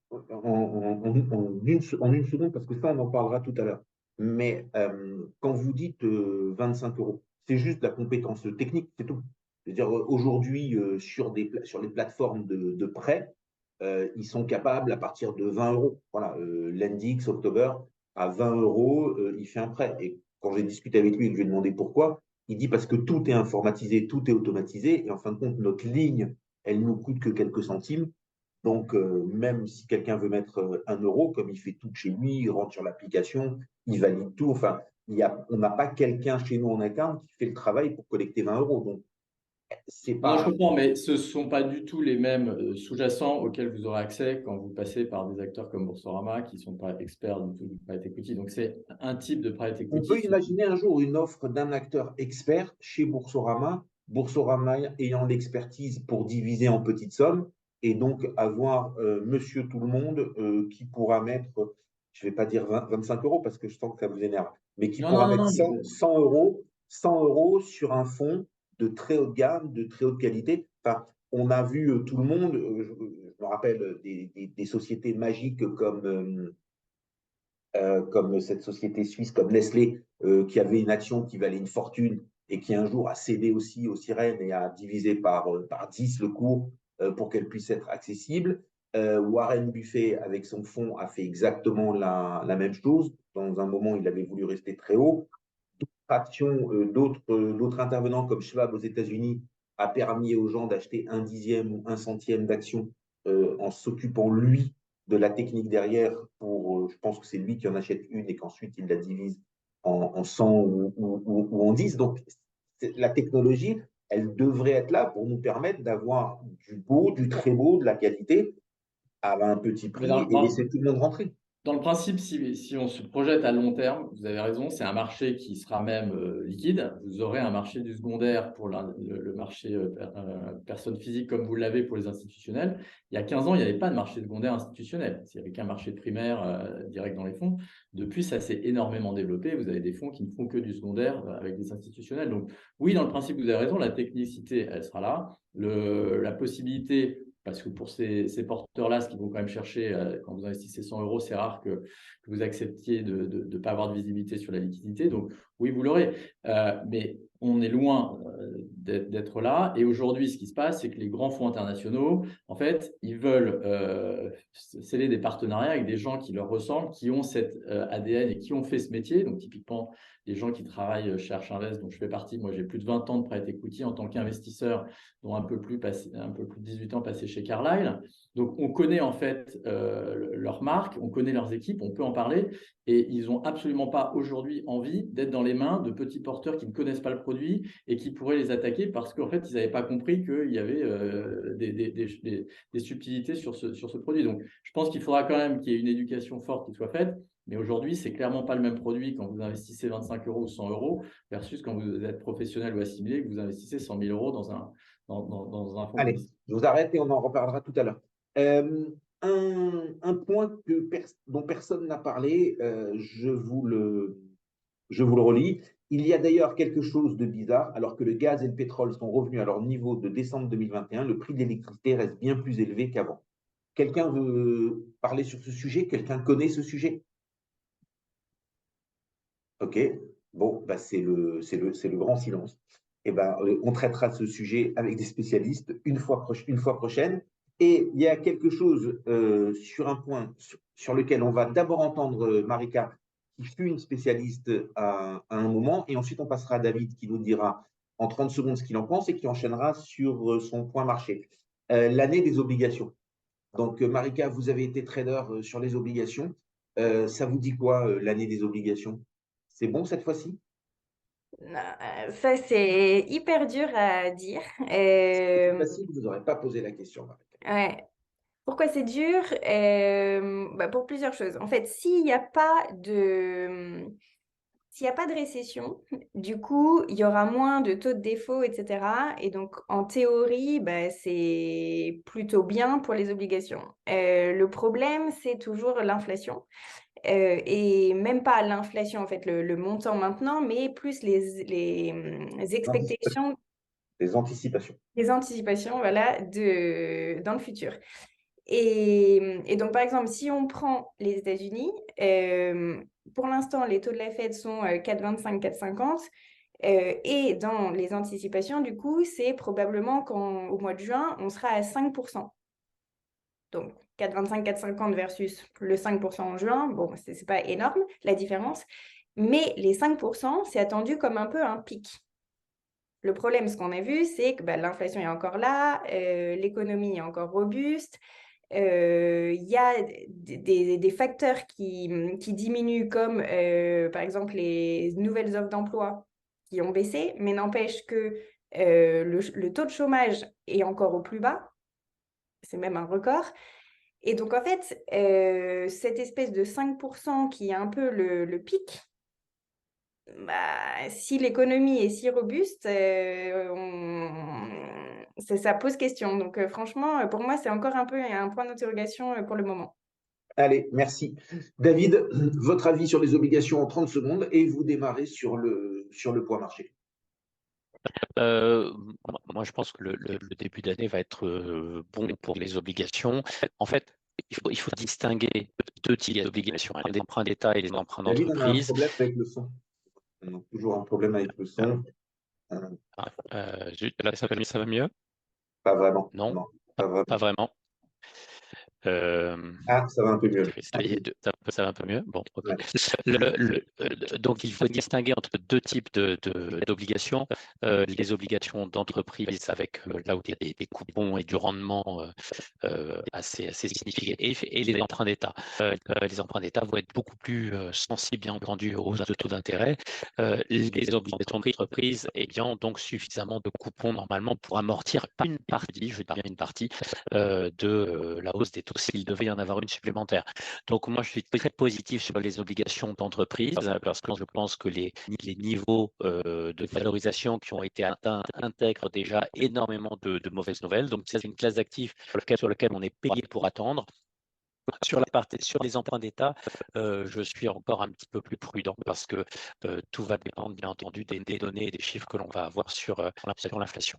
en une seconde, parce que ça, on en parlera tout à l'heure. Mais quand vous dites 25 €, c'est juste la compétence technique, c'est tout. C'est-à-dire, aujourd'hui, sur les plateformes de prêt, ils sont capables à partir de 20 €. Voilà, Lendix, October, à 20 €, il fait un prêt. Et quand j'ai discuté avec lui et que je lui ai demandé pourquoi, il dit parce que tout est informatisé, tout est automatisé, et en fin de compte, notre ligne, elle nous coûte que quelques centimes. Donc, même si quelqu'un veut mettre 1 €, comme il fait tout chez lui, il rentre sur l'application, il valide tout. Enfin, on n'a pas quelqu'un chez nous en interne qui fait le travail pour collecter 20 €. Donc, c'est Non, je pas. comprends, mais ce ne sont pas du tout les mêmes sous-jacents auxquels vous aurez accès quand vous passez par des acteurs comme Boursorama qui ne sont pas experts du tout du private equity. Donc, c'est un type de private On equity. peut imaginer un jour une offre d'un acteur expert chez Boursorama, Boursorama ayant l'expertise pour diviser en petites sommes, et donc avoir monsieur tout le monde qui pourra mettre, je ne vais pas dire 25 € parce que je sens que ça vous énerve, mais qui Non, pourra non, non, mettre non. 100 €, 100 € sur un fonds de très haute gamme, de très haute qualité. Enfin, on a vu tout le monde, je me rappelle des sociétés magiques comme cette société suisse comme Nestlé, qui avait une action qui valait une fortune et qui un jour a cédé aussi aux sirènes et a divisé par 10 le cours pour qu'elle puisse être accessible. Warren Buffett, avec son fonds, a fait exactement la même chose. Dans un moment, il avait voulu rester très haut. D'autres intervenants comme Schwab aux États-Unis a permis aux gens d'acheter 1/10 ou 1/100 d'action en s'occupant, lui, de la technique derrière. Je pense que c'est lui qui en achète une et qu'ensuite il la divise en 100 ou en 10. Donc, la technologie, elle devrait être là pour nous permettre d'avoir du beau, du très beau, de la qualité à un petit Mais prix et laisser tout le monde rentrer. dans le principe, si on se projette à long terme, vous avez raison, c'est un marché qui sera même liquide. Vous aurez un marché du secondaire pour le marché personne physique comme vous l'avez pour les institutionnels. Il y a 15 ans, il n'y avait pas de marché secondaire institutionnel. Il n'y avait qu'un marché primaire direct dans les fonds. Depuis, ça s'est énormément développé. Vous avez des fonds qui ne font que du secondaire avec des institutionnels. Donc oui, dans le principe, vous avez raison, la technicité, elle sera là. La possibilité, parce que pour ces porteurs-là, ce qu'ils vont quand même chercher, quand vous investissez 100 €, c'est rare que vous acceptiez de ne pas avoir de visibilité sur la liquidité. Donc, oui, vous l'aurez. Mais on est loin d'être là. Et aujourd'hui, ce qui se passe, c'est que les grands fonds internationaux, en fait, ils veulent sceller des partenariats avec des gens qui leur ressemblent, qui ont cet ADN et qui ont fait ce métier. Donc, typiquement, les gens qui travaillent chez Arch Invest, dont je fais partie. Moi, j'ai plus de 20 ans de private equity en tant qu'investisseur, dont un peu plus de 18 ans passés chez Carlyle. Donc, on connaît en fait leur marque, on connaît leurs équipes, on peut en parler. Et ils n'ont absolument pas aujourd'hui envie d'être dans les mains de petits porteurs qui ne connaissent pas le produit et qui pourraient les attaquer parce qu'en fait, ils n'avaient pas compris qu'il y avait des subtilités sur ce produit. Donc, je pense qu'il faudra quand même qu'il y ait une éducation forte qui soit faite. Mais aujourd'hui, ce n'est clairement pas le même produit quand vous investissez 25 € ou 100 € versus quand vous êtes professionnel ou assimilé et que vous investissez 100 000 € dans un fonds. Allez, je vous arrête et on en reparlera tout à l'heure. Un point dont personne n'a parlé, je vous le relis. Il y a d'ailleurs quelque chose de bizarre. Alors que le gaz et le pétrole sont revenus à leur niveau de décembre 2021, le prix de l'électricité reste bien plus élevé qu'avant. Quelqu'un veut parler sur ce sujet? Quelqu'un connaît ce sujet? Ok, bon, bah c'est le grand silence. Eh ben, on traitera ce sujet avec des spécialistes une fois prochaine. Et il y a quelque chose sur un point sur lequel on va d'abord entendre Marika, qui fut une spécialiste à un moment, et ensuite on passera à David qui nous dira en 30 secondes ce qu'il en pense et qui enchaînera sur son point marché. L'année des obligations. Donc Marika, vous avez été trader sur les obligations. Ça vous dit quoi l'année des obligations? C'est bon cette fois-ci? Ça, c'est hyper dur à dire. C'est facile, vous n'aurez pas posé la question, Marika. Ouais. Pourquoi c'est dur? Pour plusieurs choses. En fait, s'il n'y a pas de récession, du coup, il y aura moins de taux de défaut, etc. Et donc, en théorie, c'est plutôt bien pour les obligations. Le problème, c'est toujours l'inflation. Et même pas l'inflation, en fait, le montant maintenant, mais plus les expectations, Les anticipations. les anticipations, voilà, dans le futur. Et donc, par exemple, si on prend les États-Unis, pour l'instant, les taux de la Fed sont 4,25, 4,50. Et dans les anticipations, du coup, c'est probablement qu'au mois de juin, on sera à 5%. Donc, 4,25, 4,50 versus le 5% en juin, bon, c'est pas énorme la différence. Mais les 5%, c'est attendu comme un peu un pic. Le problème, ce qu'on a vu, c'est que l'inflation est encore là, l'économie est encore robuste. Il y a des facteurs qui diminuent, comme par exemple les nouvelles offres d'emploi qui ont baissé, mais n'empêche que le taux de chômage est encore au plus bas, c'est même un record. Et donc en fait, cette espèce de 5% qui est un peu le pic, si l'économie est si robuste, ça pose question. Donc franchement, pour moi, c'est encore un peu un point d'interrogation pour le moment. Allez, merci. David, votre avis sur les obligations en 30 secondes et vous démarrez sur le point marché. Moi, je pense que le début d'année va être bon pour les obligations. En fait, il faut distinguer deux types d'obligations, les emprunts d'État et les emprunts David, on a un d'entreprise. problème avec le son. On a toujours un problème avec le son. Là, ça va mieux? Pas vraiment. Non, Non, pas vraiment. pas vraiment. Ah, ça va un peu mieux. Je vais essayer ça va un peu mieux. Bon, ok. Ouais. Donc, il faut distinguer entre deux types d'obligations. Les obligations d'entreprise avec là où il y a des coupons et du rendement assez significatif, et les emprunts d'État. Les emprunts d'État vont être beaucoup plus sensibles, bien entendu, aux taux d'intérêt. Les obligations d'entreprise ayant donc suffisamment de coupons normalement pour amortir une partie, je veux dire bien une partie, de la hausse des taux s'il devait y en avoir une supplémentaire. Donc moi, je suis très positif sur les obligations d'entreprise parce que je pense que les niveaux de valorisation qui ont été atteints intègrent déjà énormément de mauvaises nouvelles. Donc c'est une classe d'actifs sur lequel on est payé pour attendre. Sur les emprunts d'État, je suis encore un petit peu plus prudent parce que tout va dépendre, bien entendu, des données et des chiffres que l'on va avoir sur l'inflation.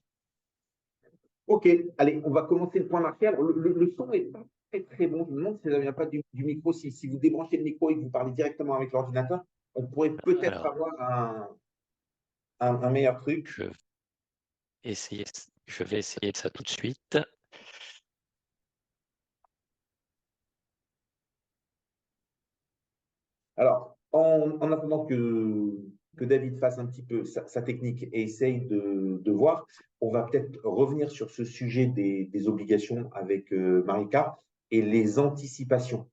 Ok, allez, on va commencer le point marché. Alors, le son est pas très bon. Je me demande si ça ne vient pas du micro. Si vous débranchez le micro et que vous parlez directement avec l'ordinateur, on pourrait peut-être avoir un meilleur truc. Je vais essayer ça tout de suite. Alors, en attendant que David fasse un petit peu sa technique et essaye de voir, on va peut-être revenir sur ce sujet des obligations avec Marika et les anticipations.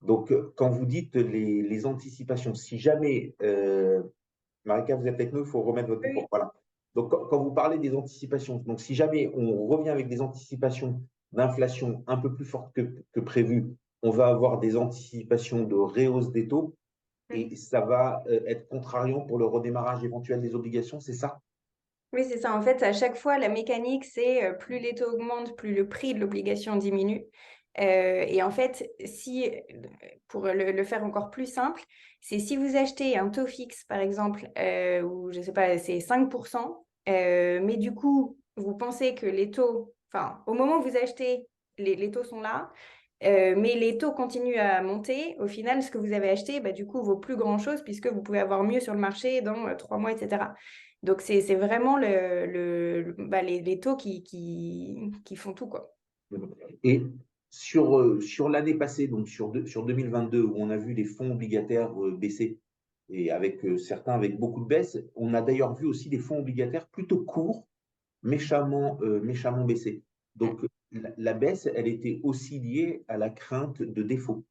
Donc, quand vous dites les anticipations, si jamais, Marika, vous êtes avec nous, il faut remettre votre micro. Voilà. Donc, quand vous parlez des anticipations, donc si jamais on revient avec des anticipations d'inflation un peu plus fortes que prévu, on va avoir des anticipations de réhausse des taux et ça va être contrariant pour le redémarrage éventuel des obligations, c'est ça? Oui, c'est ça. En fait, à chaque fois, la mécanique, c'est plus les taux augmentent, plus le prix de l'obligation diminue. Et en fait, pour le faire encore plus simple, c'est si vous achetez un taux fixe, par exemple, ou je ne sais pas, c'est 5%, mais du coup, vous pensez que les taux, enfin, au moment où vous achetez, les taux sont là, mais les taux continuent à monter. Au final, ce que vous avez acheté, du coup, vaut plus grand-chose puisque vous pouvez avoir mieux sur le marché dans 3 mois, etc. Donc, c'est vraiment les taux qui font tout, quoi. Et sur l'année passée, donc sur 2022, où on a vu les fonds obligataires baisser, et avec certains avec beaucoup de baisse, on a d'ailleurs vu aussi des fonds obligataires plutôt courts, méchamment baissés. Donc la baisse, elle était aussi liée à la crainte de défaut.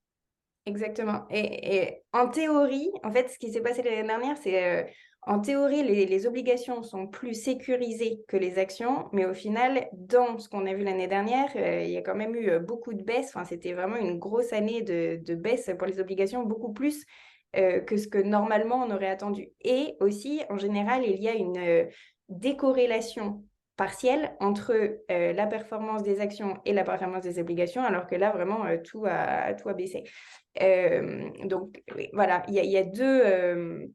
Exactement. Et en théorie, en fait, ce qui s'est passé l'année dernière, c'est en théorie, les obligations sont plus sécurisées que les actions, mais au final, dans ce qu'on a vu l'année dernière, il y a quand même eu beaucoup de baisse. Enfin, c'était vraiment une grosse année de baisse pour les obligations, beaucoup plus que ce que normalement on aurait attendu. Et aussi, en général, il y a une décorrélation partielle entre la performance des actions et la performance des obligations, alors que là, vraiment, tout a baissé. Donc, oui, voilà, il y a deux.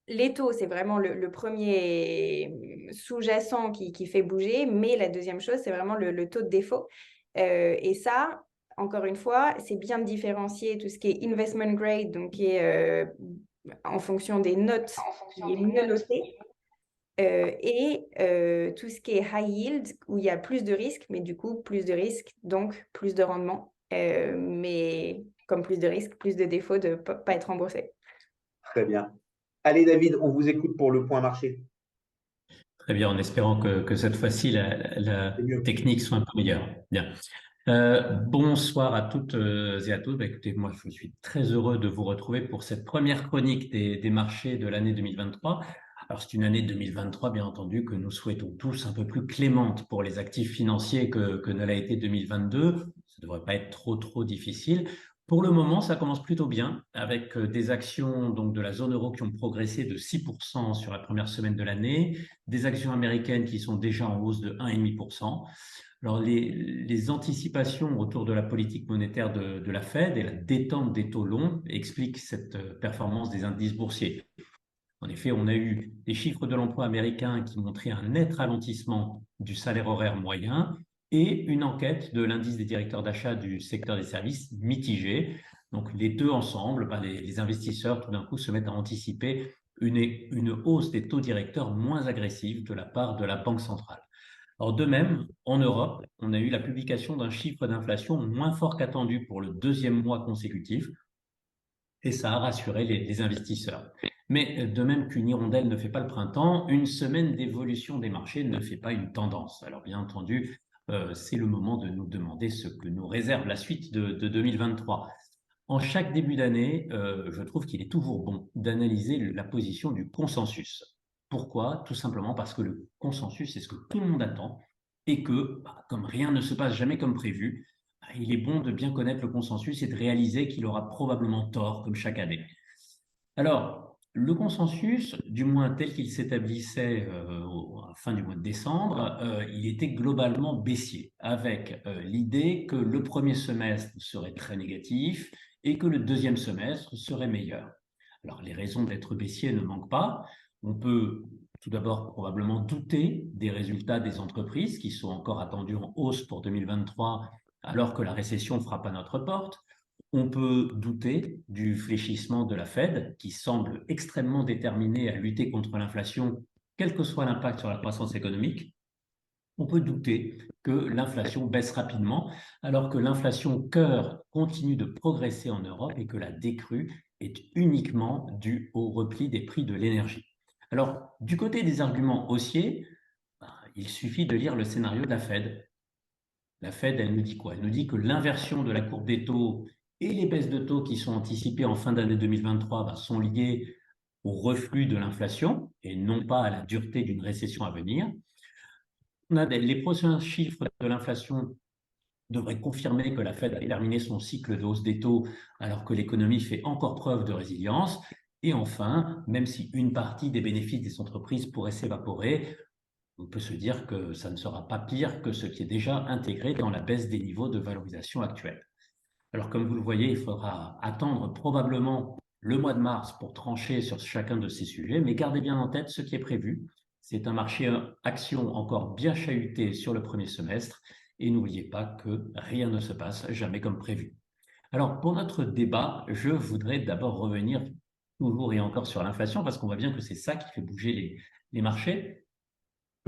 Les taux, c'est vraiment le premier sous-jacent qui fait bouger, mais la deuxième chose, c'est vraiment le taux de défaut. Et ça, encore une fois, c'est bien de différencier tout ce qui est investment grade, donc qui est en fonction des notes, qui est mieux noté, et tout ce qui est high yield, où il y a plus de risques, mais du coup, plus de risques, donc plus de rendement. Mais comme plus de risques, plus de défauts de ne pas être remboursé. Très bien. Allez, David, on vous écoute pour le point marché. Très bien, en espérant que cette fois-ci, la technique soit un peu meilleure. Bien. Bonsoir à toutes et à tous. Écoutez, moi, je suis très heureux de vous retrouver pour cette première chronique des marchés de l'année 2023. Alors, c'est une année 2023, bien entendu, que nous souhaitons tous un peu plus clémente pour les actifs financiers que ne l'a été 2022. Ça ne devrait pas être trop difficile. Pour le moment, ça commence plutôt bien, avec des actions donc, de la zone euro qui ont progressé de 6% sur la première semaine de l'année, des actions américaines qui sont déjà en hausse de 1,5%. Alors, les anticipations autour de la politique monétaire de la Fed et la détente des taux longs expliquent cette performance des indices boursiers. En effet, on a eu des chiffres de l'emploi américain qui montraient un net ralentissement du salaire horaire moyen et une enquête de l'indice des directeurs d'achat du secteur des services mitigée. Donc, les deux ensemble, les investisseurs, tout d'un coup, se mettent à anticiper une hausse des taux directeurs moins agressive de la part de la Banque centrale. Alors, de même, en Europe, on a eu la publication d'un chiffre d'inflation moins fort qu'attendu pour le deuxième mois consécutif, et ça a rassuré les investisseurs. Mais de même qu'une hirondelle ne fait pas le printemps, une semaine d'évolution des marchés ne fait pas une tendance. Alors bien entendu, c'est le moment de nous demander ce que nous réserve la suite de 2023. En chaque début d'année, je trouve qu'il est toujours bon d'analyser la position du consensus. Pourquoi? Tout simplement parce que le consensus, c'est ce que tout le monde attend et que, comme rien ne se passe jamais comme prévu, il est bon de bien connaître le consensus et de réaliser qu'il aura probablement tort, comme chaque année. Alors, le consensus, du moins tel qu'il s'établissait à la fin du mois de décembre, il était globalement baissier, avec l'idée que le premier semestre serait très négatif et que le deuxième semestre serait meilleur. Alors, les raisons d'être baissier ne manquent pas. On peut tout d'abord probablement douter des résultats des entreprises qui sont encore attendus en hausse pour 2023 alors que la récession frappe à notre porte. On peut douter du fléchissement de la Fed, qui semble extrêmement déterminée à lutter contre l'inflation, quel que soit l'impact sur la croissance économique. On peut douter que l'inflation baisse rapidement, alors que l'inflation cœur continue de progresser en Europe et que la décrue est uniquement due au repli des prix de l'énergie. Alors, du côté des arguments haussiers, il suffit de lire le scénario de la Fed. La Fed, elle nous dit quoi? Elle nous dit que l'inversion de la courbe des taux et les baisses de taux qui sont anticipées en fin d'année 2023 sont liées au reflux de l'inflation et non pas à la dureté d'une récession à venir. Les prochains chiffres de l'inflation devraient confirmer que la Fed a terminé son cycle de hausse des taux alors que l'économie fait encore preuve de résilience. Et enfin, même si une partie des bénéfices des entreprises pourrait s'évaporer, on peut se dire que ça ne sera pas pire que ce qui est déjà intégré dans la baisse des niveaux de valorisation actuels. Alors, comme vous le voyez, il faudra attendre probablement le mois de mars pour trancher sur chacun de ces sujets, mais gardez bien en tête ce qui est prévu. C'est un marché action encore bien chahuté sur le premier semestre et n'oubliez pas que rien ne se passe jamais comme prévu. Alors, pour notre débat, je voudrais d'abord revenir toujours et encore sur l'inflation parce qu'on voit bien que c'est ça qui fait bouger les marchés.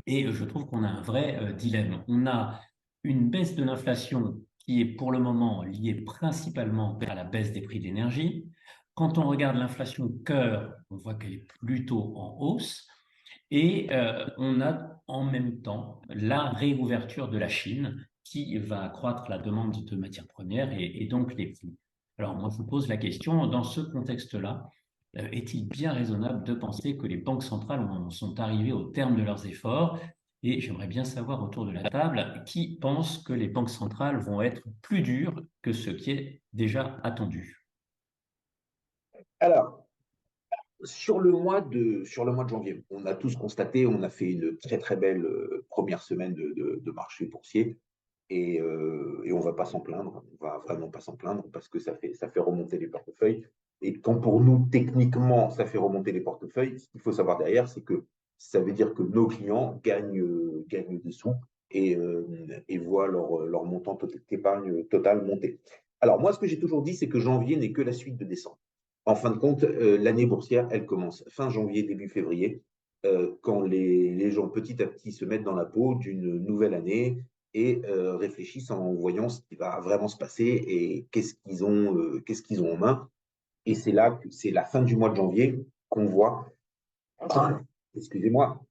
Et je trouve qu'on a un vrai dilemme. On a une baisse de l'inflation qui est pour le moment lié principalement à la baisse des prix d'énergie. Quand on regarde l'inflation cœur, on voit qu'elle est plutôt en hausse. Et on a en même temps la réouverture de la Chine qui va accroître la demande de matières premières et donc les prix. Alors moi, je vous pose la question, dans ce contexte-là, est-il bien raisonnable de penser que les banques centrales sont arrivées au terme de leurs efforts? Et j'aimerais bien savoir autour de la table qui pense que les banques centrales vont être plus dures que ce qui est déjà attendu. Alors, sur le mois de janvier, on a tous constaté, on a fait une très très belle première semaine de marché boursier et on va pas s'en plaindre, on va vraiment pas s'en plaindre parce que ça fait remonter les portefeuilles. Et quand pour nous, techniquement, ça fait remonter les portefeuilles, ce qu'il faut savoir derrière, c'est que ça veut dire que nos clients gagnent des sous et voient leur montant d'épargne total monter. Alors moi, ce que j'ai toujours dit, c'est que janvier n'est que la suite de décembre. En fin de compte, l'année boursière, elle commence fin janvier, début février, quand les gens petit à petit se mettent dans la peau d'une nouvelle année et réfléchissent en voyant ce qui va vraiment se passer et qu'est-ce qu'ils ont en main. Et c'est là que c'est la fin du mois de janvier qu'on voit, excusez-moi,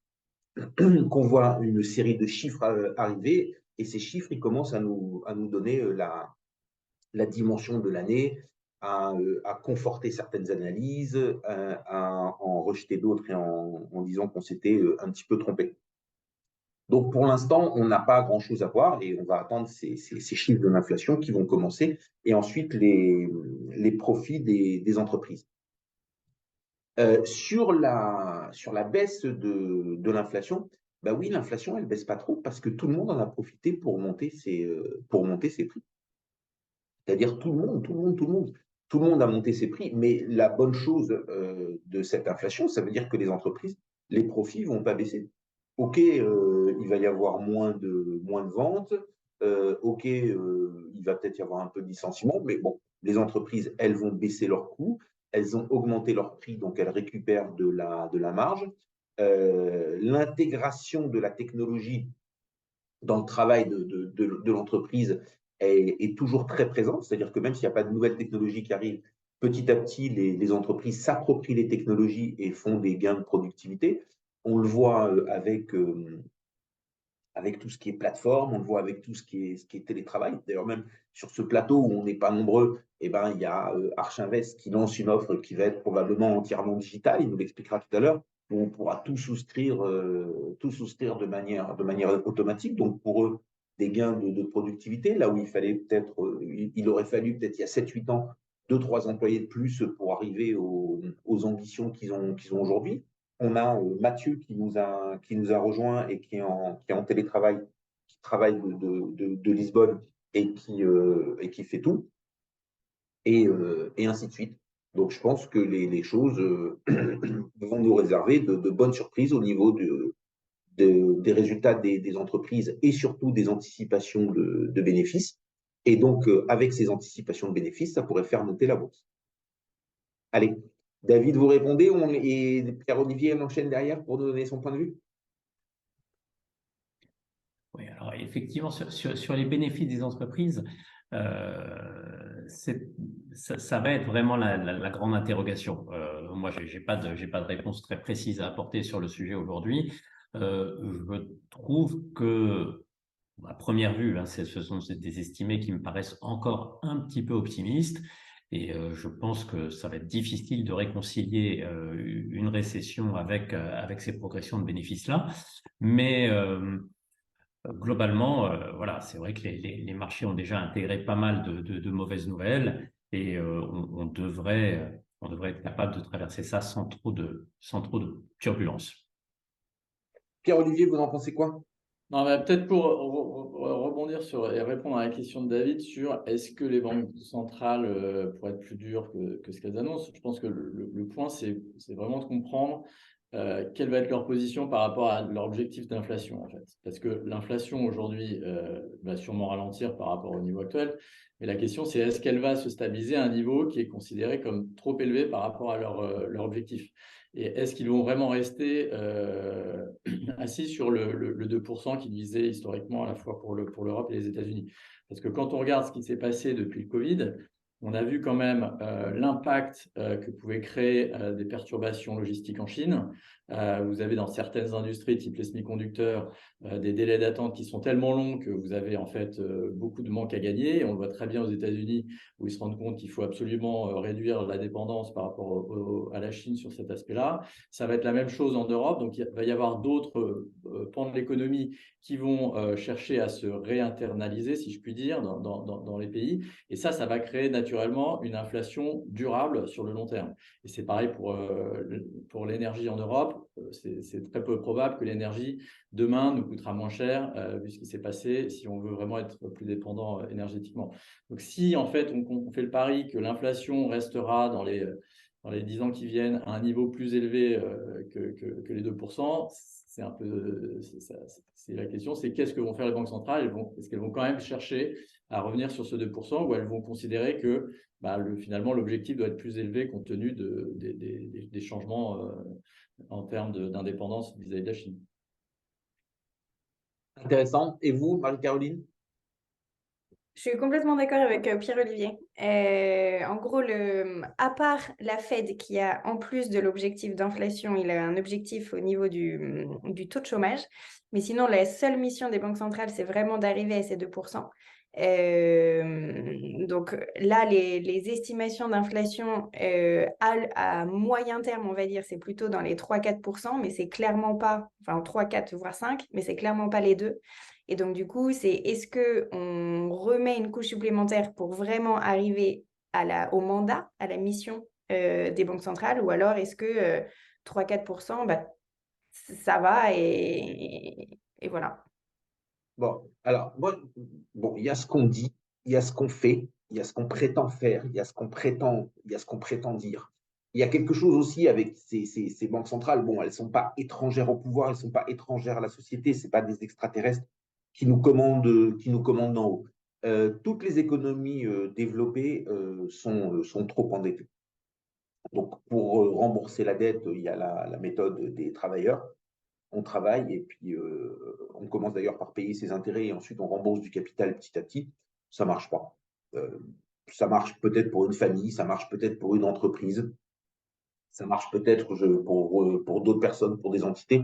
qu'on voit une série de chiffres arriver et ces chiffres, ils commencent à nous donner la dimension de l'année, à conforter certaines analyses, à en rejeter d'autres et en disant qu'on s'était un petit peu trompé. Donc pour l'instant, on n'a pas grand-chose à voir et on va attendre ces chiffres de l'inflation qui vont commencer et ensuite les profits des entreprises. Sur la baisse de l'inflation, bah oui, l'inflation, elle ne baisse pas trop parce que tout le monde en a profité pour monter ses prix. C'est-à-dire tout le monde, tout le monde, tout le monde. Tout le monde a monté ses prix, mais la bonne chose de cette inflation, ça veut dire que les entreprises, les profits ne vont pas baisser. OK, il va y avoir moins de ventes. OK, il va peut-être y avoir un peu de licenciement, mais bon, les entreprises, elles vont baisser leurs coûts, elles ont augmenté leurs prix, donc elles récupèrent de la marge. L'intégration de la technologie dans le travail de l'entreprise est toujours très présente. C'est-à-dire que même s'il n'y a pas de nouvelles technologies qui arrivent, petit à petit, les entreprises s'approprient les technologies et font des gains de productivité. On le voit avec tout ce qui est plateforme, on le voit avec tout ce qui est télétravail. D'ailleurs, même sur ce plateau où on n'est pas nombreux, eh ben, il y a Archinvest qui lance une offre qui va être probablement entièrement digitale, il nous l'expliquera tout à l'heure, où on pourra tout souscrire de manière automatique. Donc pour eux, des gains de productivité, là où il fallait peut-être, il aurait fallu peut-être il y a 7-8 ans, 2-3 employés de plus pour arriver aux ambitions qu'ils ont aujourd'hui. On a Mathieu qui nous a rejoint et qui est en télétravail, qui travaille de Lisbonne et qui fait tout, et ainsi de suite. Donc je pense que les choses vont nous réserver de bonnes surprises au niveau des résultats des entreprises et surtout des anticipations de bénéfices. Et donc, avec ces anticipations de bénéfices, ça pourrait faire monter la bourse. Allez, David, vous répondez et Pierre-Olivier enchaîne derrière pour nous donner son point de vue. Oui, alors effectivement, sur les bénéfices des entreprises, ça va être vraiment la grande interrogation. Moi, j'ai pas de réponse très précise à apporter sur le sujet aujourd'hui. Je trouve que, à première vue, ce sont des estimés qui me paraissent encore un petit peu optimistes. Et je pense que ça va être difficile de réconcilier une récession avec ces progressions de bénéfices-là. Mais globalement, voilà, c'est vrai que les marchés ont déjà intégré pas mal de mauvaises nouvelles et on devrait être capable de traverser ça sans trop de turbulences. Pierre-Olivier, vous en pensez quoi? Non, peut-être pour rebondir sur et répondre à la question de David sur est-ce que les banques centrales pourraient être plus dures que ce qu'elles annoncent. Je pense que le point, c'est vraiment de comprendre quelle va être leur position par rapport à leur objectif d'inflation, en fait. Parce que l'inflation aujourd'hui va sûrement ralentir par rapport au niveau actuel. Mais la question, c'est est-ce qu'elle va se stabiliser à un niveau qui est considéré comme trop élevé par rapport à leur objectif. Et est-ce qu'ils vont vraiment rester assis sur le 2% qu'ils visaient historiquement à la fois pour l'Europe et les États-Unis? Parce que quand on regarde ce qui s'est passé depuis le Covid, on a vu quand même l'impact que pouvaient créer des perturbations logistiques en Chine. Vous avez dans certaines industries, type les semi-conducteurs, des délais d'attente qui sont tellement longs que vous avez en fait beaucoup de manque à gagner. On le voit très bien aux États-Unis où ils se rendent compte qu'il faut absolument réduire la dépendance par rapport à la Chine sur cet aspect-là. Ça va être la même chose en Europe. Donc, il va y avoir d'autres pans de l'économie qui vont chercher à se réinternaliser, si je puis dire, dans les pays. Et ça va créer naturellement une inflation durable sur le long terme. Et c'est pareil pour l'énergie en Europe. C'est très peu probable que l'énergie demain nous coûtera moins cher vu ce qui s'est passé si on veut vraiment être plus dépendant énergétiquement. Donc si en fait on fait le pari que l'inflation restera dans les 10 ans qui viennent à un niveau plus élevé que les 2%, c'est un peu c'est la question, c'est qu'est-ce que vont faire les banques centrales? Est-ce qu'elles vont quand même chercher à revenir sur ce 2% ou elles vont considérer que finalement l'objectif doit être plus élevé compte tenu des changements en termes d'indépendance vis-à-vis de la Chine? Intéressant. Et vous, Marie-Caroline? Je suis complètement d'accord avec Pierre-Olivier. En gros, à part la Fed qui a, en plus de l'objectif d'inflation, il a un objectif au niveau du taux de chômage. Mais sinon, la seule mission des banques centrales, c'est vraiment d'arriver à ces 2%. Donc là, les estimations d'inflation à moyen terme, on va dire, c'est plutôt dans les 3-4%, mais c'est clairement pas, enfin 3, 4, voire 5, mais c'est clairement pas les deux. Et donc, du coup, c'est est-ce qu'on remet une couche supplémentaire pour vraiment arriver au mandat, à la mission des banques centrales, ou alors est-ce que 3-4%, ça va et voilà. Bon, alors, moi, il y a ce qu'on dit, il y a ce qu'on fait, il y a ce qu'on prétend faire, il y a ce qu'on prétend dire. Il y a quelque chose aussi avec ces banques centrales. Bon, elles ne sont pas étrangères au pouvoir, elles ne sont pas étrangères à la société, ce pas des extraterrestres qui nous commandent d'en haut. Toutes les économies développées sont trop endettées. Donc, pour rembourser la dette, il y a la méthode des travailleurs. On travaille et puis on commence d'ailleurs par payer ses intérêts et ensuite on rembourse du capital petit à petit. Ça ne marche pas. Ça marche peut-être pour une famille, ça marche peut-être pour une entreprise, ça marche peut-être pour d'autres personnes, pour des entités,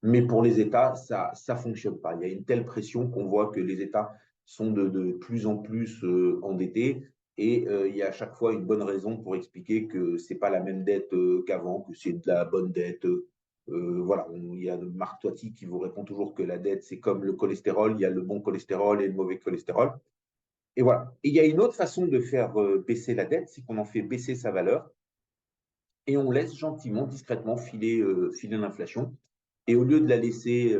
mais pour les États, ça ne fonctionne pas. Il y a une telle pression qu'on voit que les États sont de plus en plus endettés et il y a à chaque fois une bonne raison pour expliquer que ce n'est pas la même dette qu'avant, que c'est de la bonne dette. Voilà, il y a Marc Toiti qui vous répond toujours que la dette, c'est comme le cholestérol, il y a le bon cholestérol et le mauvais cholestérol. Et voilà. Et il y a une autre façon de faire baisser la dette, c'est qu'on en fait baisser sa valeur et on laisse gentiment, discrètement filer l'inflation. Et au lieu de la laisser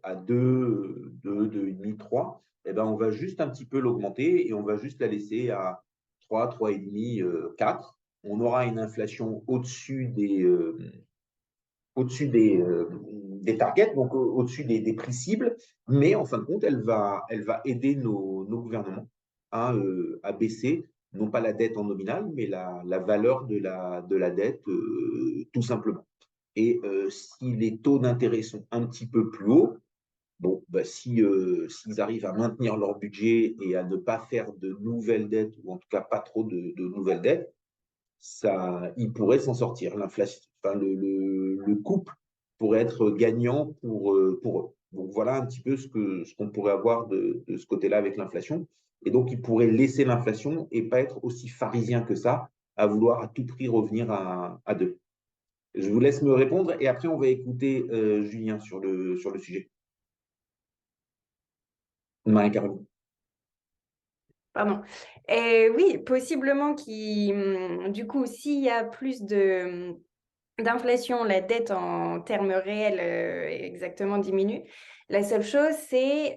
à 2, 2,5, 3, eh ben, on va juste un petit peu l'augmenter et on va juste la laisser à 3, 3,5, 4. On aura une inflation au-dessus des targets, donc au-dessus des prix cibles, mais en fin de compte, elle va aider nos gouvernements à baisser, non pas la dette en nominal, mais la valeur de la dette, tout simplement. Et si les taux d'intérêt sont un petit peu plus hauts, bon, s'ils arrivent à maintenir leur budget et à ne pas faire de nouvelles dettes, ou en tout cas pas trop de nouvelles dettes, ils pourraient s'en sortir. L'inflation, le couple pourrait être gagnant pour eux. Donc voilà un petit peu ce qu'on pourrait avoir de ce côté-là avec l'inflation. Et donc, ils pourraient laisser l'inflation et pas être aussi pharisien que ça, à vouloir à tout prix revenir à 2. Je vous laisse me répondre et après, on va écouter Julien sur le sujet. Marie-Caroline. Pardon. Oui, possiblement du coup, s'il y a plus d'inflation, la dette en termes réels exactement diminue. La seule chose, c'est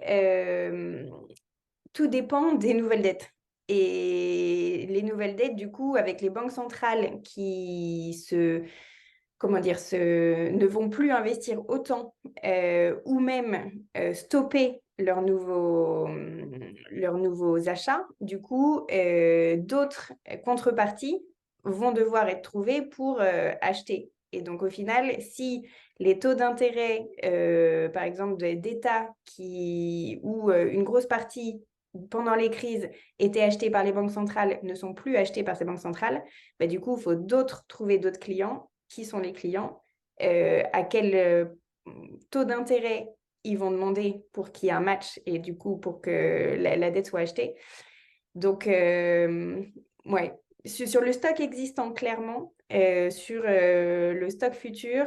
tout dépend des nouvelles dettes. Et les nouvelles dettes, du coup, avec les banques centrales qui ne vont plus investir autant ou même stopper leurs nouveaux achats, du coup, d'autres contreparties vont devoir être trouvées pour acheter Et donc, au final, si les taux d'intérêt, par exemple, d'État où une grosse partie pendant les crises étaient achetés par les banques centrales ne sont plus achetés par ces banques centrales, bah, du coup, il faut trouver d'autres clients. Qui sont les clients? À quel taux d'intérêt ils vont demander pour qu'il y ait un match et du coup pour que la dette soit achetée. Donc, ouais, sur le stock existant, clairement, sur le stock futur,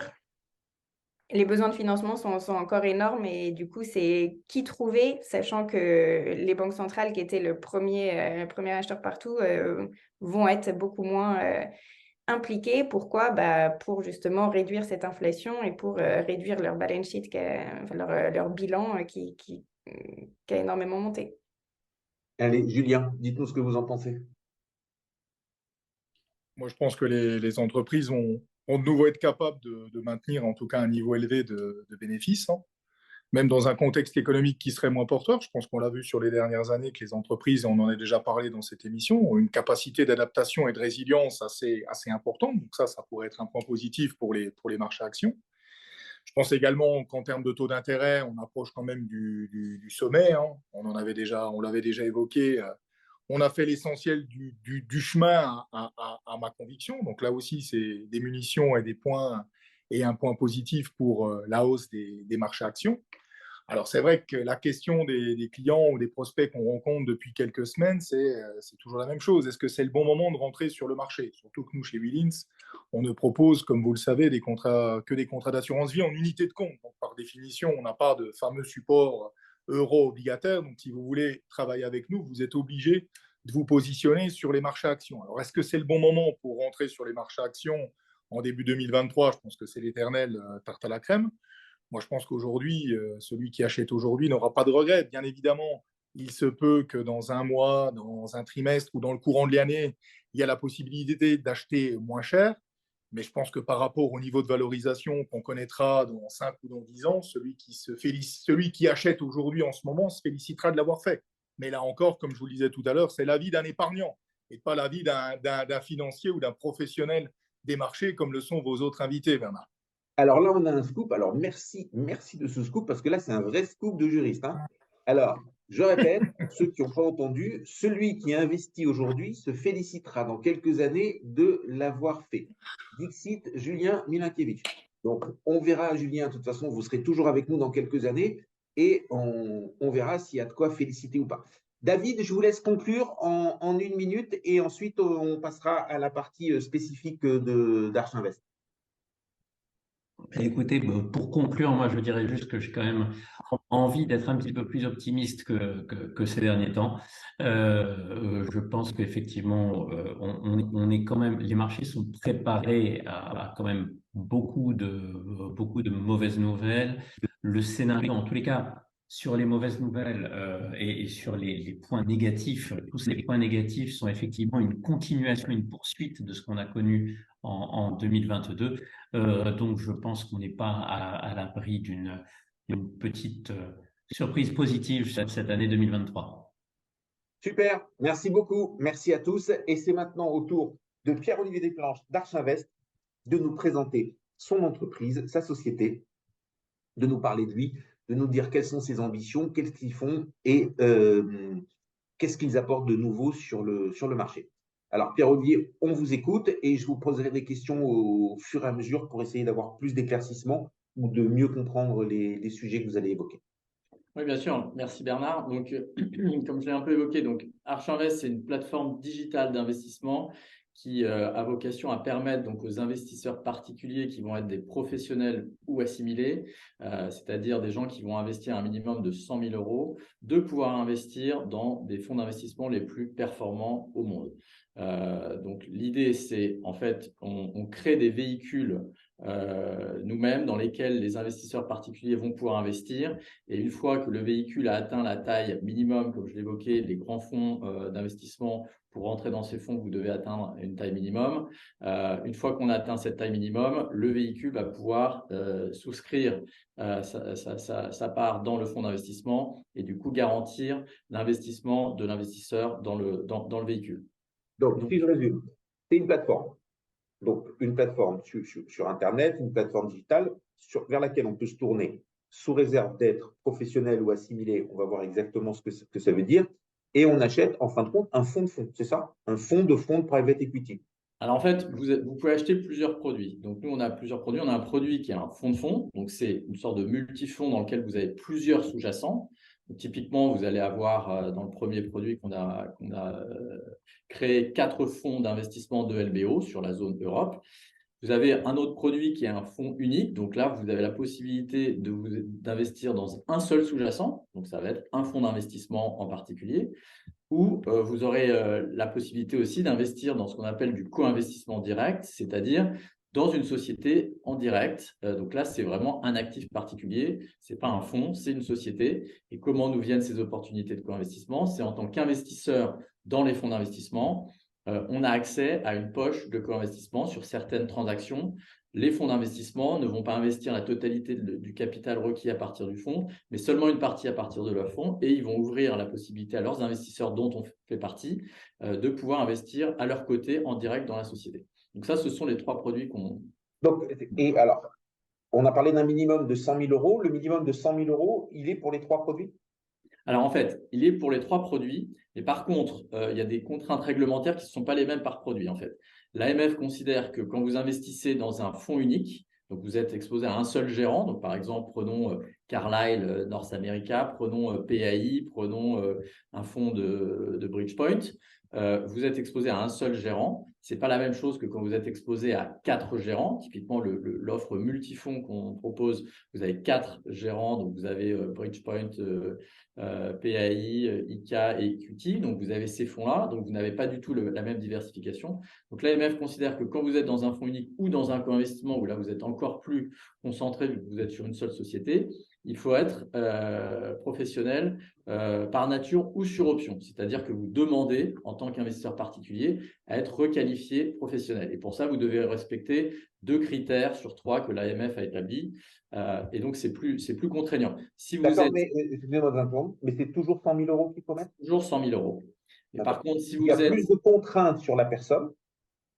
les besoins de financement sont encore énormes et du coup, c'est qui trouver, sachant que les banques centrales, qui étaient le premier acheteur partout, vont être beaucoup moins impliquées. Pourquoi? Bah, pour justement réduire cette inflation et pour réduire leur balance sheet, enfin, leur bilan qui a énormément monté. Allez, Julien, dites-nous ce que vous en pensez. Moi, je pense que les entreprises vont de nouveau être capables de maintenir en tout cas un niveau élevé de bénéfices, hein. Même dans un contexte économique qui serait moins porteur. Je pense qu'on l'a vu sur les dernières années que les entreprises, on en a déjà parlé dans cette émission, ont une capacité d'adaptation et de résilience assez importante. Donc ça pourrait être un point positif pour les marchés actions. Je pense également qu'en termes de taux d'intérêt, on approche quand même du sommet, hein. On l'avait déjà évoqué. On a fait l'essentiel du chemin à ma conviction. Donc là aussi, c'est des munitions et des points et un point positif pour la hausse des marchés actions. Alors c'est vrai que la question des clients ou des prospects qu'on rencontre depuis quelques semaines, c'est toujours la même chose. Est-ce que c'est le bon moment de rentrer sur le marché? Surtout que nous, chez Willins, on ne propose, comme vous le savez, que des contrats d'assurance vie en unité de compte. Donc par définition, on n'a pas de fameux support euro obligataire. Donc si vous voulez travailler avec nous, vous êtes obligé de vous positionner sur les marchés actions. Alors est-ce que c'est le bon moment pour rentrer sur les marchés actions en début 2023? Je pense que c'est l'éternel tarte à la crème. Moi, je pense qu'aujourd'hui, celui qui achète aujourd'hui n'aura pas de regrets. Bien évidemment, il se peut que dans un mois, dans un trimestre ou dans le courant de l'année, il y a la possibilité d'acheter moins cher. Mais je pense que par rapport au niveau de valorisation qu'on connaîtra dans 5 ou dans 10 ans, celui qui achète aujourd'hui en ce moment se félicitera de l'avoir fait. Mais là encore, comme je vous le disais tout à l'heure, c'est l'avis d'un épargnant et pas l'avis d'un financier ou d'un professionnel des marchés comme le sont vos autres invités, Bernard. Alors là, on a un scoop. Alors merci de ce scoop parce que là, c'est un vrai scoop de juriste, hein. Alors, je répète, pour ceux qui n'ont pas entendu, celui qui investit aujourd'hui se félicitera dans quelques années de l'avoir fait. Dixit Julien Milinkiewicz. Donc, on verra, Julien, de toute façon, vous serez toujours avec nous dans quelques années et on verra s'il y a de quoi féliciter ou pas. David, je vous laisse conclure en 1 minute et ensuite on passera à la partie spécifique d'Archinvest. Écoutez, pour conclure, moi je dirais juste que j'ai quand même envie d'être un petit peu plus optimiste que ces derniers temps. Je pense qu'effectivement, on est quand même, les marchés sont préparés à quand même beaucoup de mauvaises nouvelles. Le scénario, en tous les cas, sur les mauvaises nouvelles et sur les points négatifs, tous ces points négatifs sont effectivement une continuation, une poursuite de ce qu'on a connu en 2022. Donc, je pense qu'on n'est pas à l'abri d'une petite surprise positive cette année 2023. Super, merci beaucoup, merci à tous. Et c'est maintenant au tour de Pierre-Olivier Desplanches d'Archinvest de nous présenter son entreprise, sa société, de nous parler de lui, de nous dire quelles sont ses ambitions, qu'est-ce qu'ils font et qu'est-ce qu'ils apportent de nouveau sur le marché. Alors Pierre-Olivier, on vous écoute et je vous poserai des questions au fur et à mesure pour essayer d'avoir plus d'éclaircissements ou de mieux comprendre les sujets que vous allez évoquer. Oui, bien sûr. Merci Bernard. Donc, comme je l'ai un peu évoqué, donc Archinvest, c'est une plateforme digitale d'investissement qui a vocation à permettre donc aux investisseurs particuliers qui vont être des professionnels ou assimilés, c'est-à-dire des gens qui vont investir un minimum de 100 000 euros, de pouvoir investir dans des fonds d'investissement les plus performants au monde. Donc, l'idée, c'est en fait, on crée des véhicules nous-mêmes dans lesquels les investisseurs particuliers vont pouvoir investir. Et une fois que le véhicule a atteint la taille minimum, comme je l'évoquais, les grands fonds d'investissement, pour rentrer dans ces fonds, vous devez atteindre une taille minimum. Une fois qu'on a atteint cette taille minimum, le véhicule va pouvoir souscrire sa part dans le fonds d'investissement et du coup garantir l'investissement de l'investisseur dans le véhicule. Donc, si je résume, c'est une plateforme. Donc, une plateforme sur Internet, une plateforme digitale vers laquelle on peut se tourner sous réserve d'être professionnel ou assimilé. On va voir exactement ce que ça veut dire. Et on achète, en fin de compte, un fonds de fonds, c'est ça? Un fonds de private equity. Alors en fait, vous pouvez acheter plusieurs produits. Donc nous, on a plusieurs produits. On a un produit qui est un fonds de fonds. Donc c'est une sorte de multifonds dans lequel vous avez plusieurs sous-jacents. Donc, typiquement, vous allez avoir dans le premier produit qu'on a créé 4 fonds d'investissement de LBO sur la zone Europe. Vous avez un autre produit qui est un fonds unique. Donc là, vous avez la possibilité d'investir dans un seul sous-jacent. Donc ça va être un fonds d'investissement en particulier. Ou vous aurez la possibilité aussi d'investir dans ce qu'on appelle du co-investissement direct, c'est-à-dire dans une société en direct. Donc là, c'est vraiment un actif particulier. Ce n'est pas un fonds, c'est une société. Et comment nous viennent ces opportunités de co-investissement? C'est en tant qu'investisseur dans les fonds d'investissement, on a accès à une poche de co-investissement sur certaines transactions. Les fonds d'investissement ne vont pas investir la totalité du capital requis à partir du fonds, mais seulement une partie à partir de leur fonds, et ils vont ouvrir la possibilité à leurs investisseurs dont on fait partie de pouvoir investir à leur côté en direct dans la société. Donc ça, ce sont les 3 produits qu'on… Donc, et alors, on a parlé d'un minimum de 100 000 euros. Le minimum de 100 000 euros, il est pour les 3 produits? Alors en fait, il est pour les 3 produits, mais par contre, il y a des contraintes réglementaires qui ne sont pas les mêmes par produit en fait. L'AMF considère que quand vous investissez dans un fonds unique, donc vous êtes exposé à un seul gérant, donc par exemple, prenons Carlyle North America, prenons PAI, prenons un fonds de Bridgepoint, vous êtes exposé à un seul gérant. Ce n'est pas la même chose que quand vous êtes exposé à 4 gérants. Typiquement, l'offre multifonds qu'on propose, vous avez 4 gérants, donc vous avez Bridgepoint, PAI, ICA et Equity. Donc, vous avez ces fonds-là. Donc, vous n'avez pas du tout la même diversification. Donc, l'AMF considère que quand vous êtes dans un fonds unique ou dans un co-investissement, où là, vous êtes encore plus concentré vu que vous êtes sur une seule société, il faut être professionnel par nature ou sur option. C'est-à-dire que vous demandez, en tant qu'investisseur particulier, à être requalifié professionnel. Et pour ça, vous devez respecter 2 critères sur 3 que l'AMF a établis. Et donc, c'est plus contraignant. Si vous D'accord, êtes… mais excusez-moi d'interrompre, mais c'est toujours 100 000 euros qu'il faut mettre? Toujours 100 000 euros. Et par contre, si Il y a vous êtes… plus de contraintes sur la personne,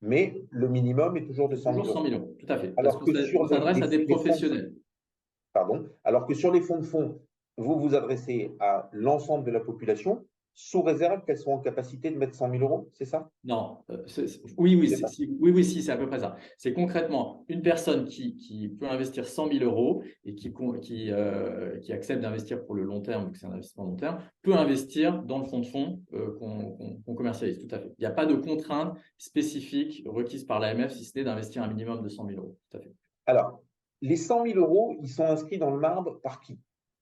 mais le minimum est toujours de 100 000 Toujours 100 euros. 000 euros, tout à fait. Alors Parce que qu'on sur s'adresse à des les fonds, professionnels. pardon, alors que sur les fonds de fonds, vous vous adressez à l'ensemble de la population, sous réserve qu'elles soient en capacité de mettre 100 000 euros, c'est ça? Non, oui, C'est ça. c'est à peu près ça. C'est concrètement une personne qui peut investir 100 000 euros et qui accepte d'investir pour le long terme, vu que c'est un investissement long terme, peut investir dans le fonds de fonds qu'on commercialise, tout à fait. Il n'y a pas de contrainte spécifique requise par l'AMF si ce n'est d'investir un minimum de 100 000 euros, tout à fait. Alors, les 100 000 euros, ils sont inscrits dans le marbre par qui?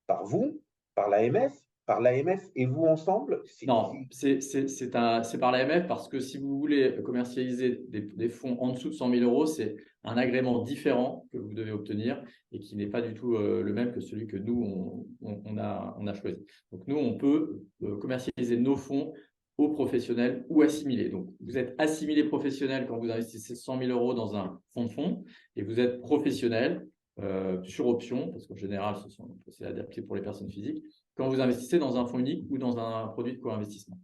Par vous, par l'AMF, par l'AMF et vous ensemble? Non, c'est par l'AMF parce que si vous voulez commercialiser des fonds en dessous de 100 000 euros, c'est un agrément différent que vous devez obtenir et qui n'est pas du tout le même que celui que nous, on a choisi. Donc, nous, on peut commercialiser nos fonds aux professionnels ou assimilés. Donc, vous êtes assimilé professionnel quand vous investissez 100 000 euros dans un fonds de fonds et vous êtes professionnel sur option, parce qu'en général, c'est adapté pour les personnes physiques, quand vous investissez dans un fonds unique ou dans un produit de co-investissement.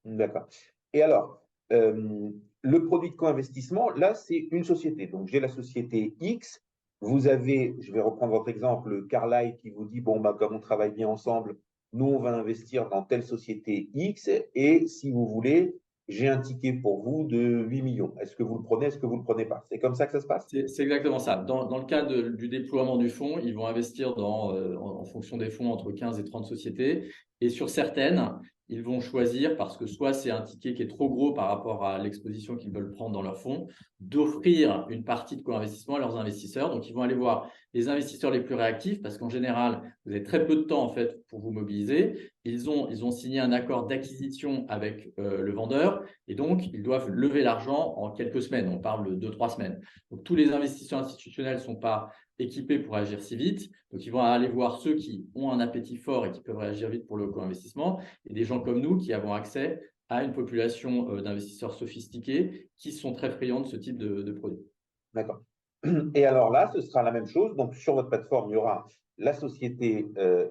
D'accord. Et alors, le produit de co-investissement, là, c'est une société. Donc, j'ai la société X. Vous avez, je vais reprendre votre exemple, Carlyle qui vous dit, bon, bah, comme on travaille bien ensemble, nous, on va investir dans telle société X. Et si vous voulez, j'ai un ticket pour vous de 8 millions. Est-ce que vous le prenez? Est-ce que vous ne le prenez pas? C'est comme ça que ça se passe? C'est exactement ça. Dans le cas du déploiement du fonds, ils vont investir en fonction des fonds entre 15 et 30 sociétés. Et sur certaines, ils vont choisir, parce que soit c'est un ticket qui est trop gros par rapport à l'exposition qu'ils veulent prendre dans leur fonds, d'offrir une partie de co-investissement à leurs investisseurs. Donc, ils vont aller voir les investisseurs les plus réactifs, parce qu'en général, vous avez très peu de temps en fait pour vous mobiliser. Ils ont signé un accord d'acquisition avec le vendeur et donc ils doivent lever l'argent en quelques semaines. On parle de 2-3 semaines. Donc, tous les investisseurs institutionnels ne sont pas équipés pour agir si vite. Donc, ils vont aller voir ceux qui ont un appétit fort et qui peuvent réagir vite pour le co-investissement et des gens comme nous qui avons accès à une population d'investisseurs sophistiqués qui sont très friands de ce type de produit. D'accord. Et alors là, ce sera la même chose. Donc, sur votre plateforme, il y aura la société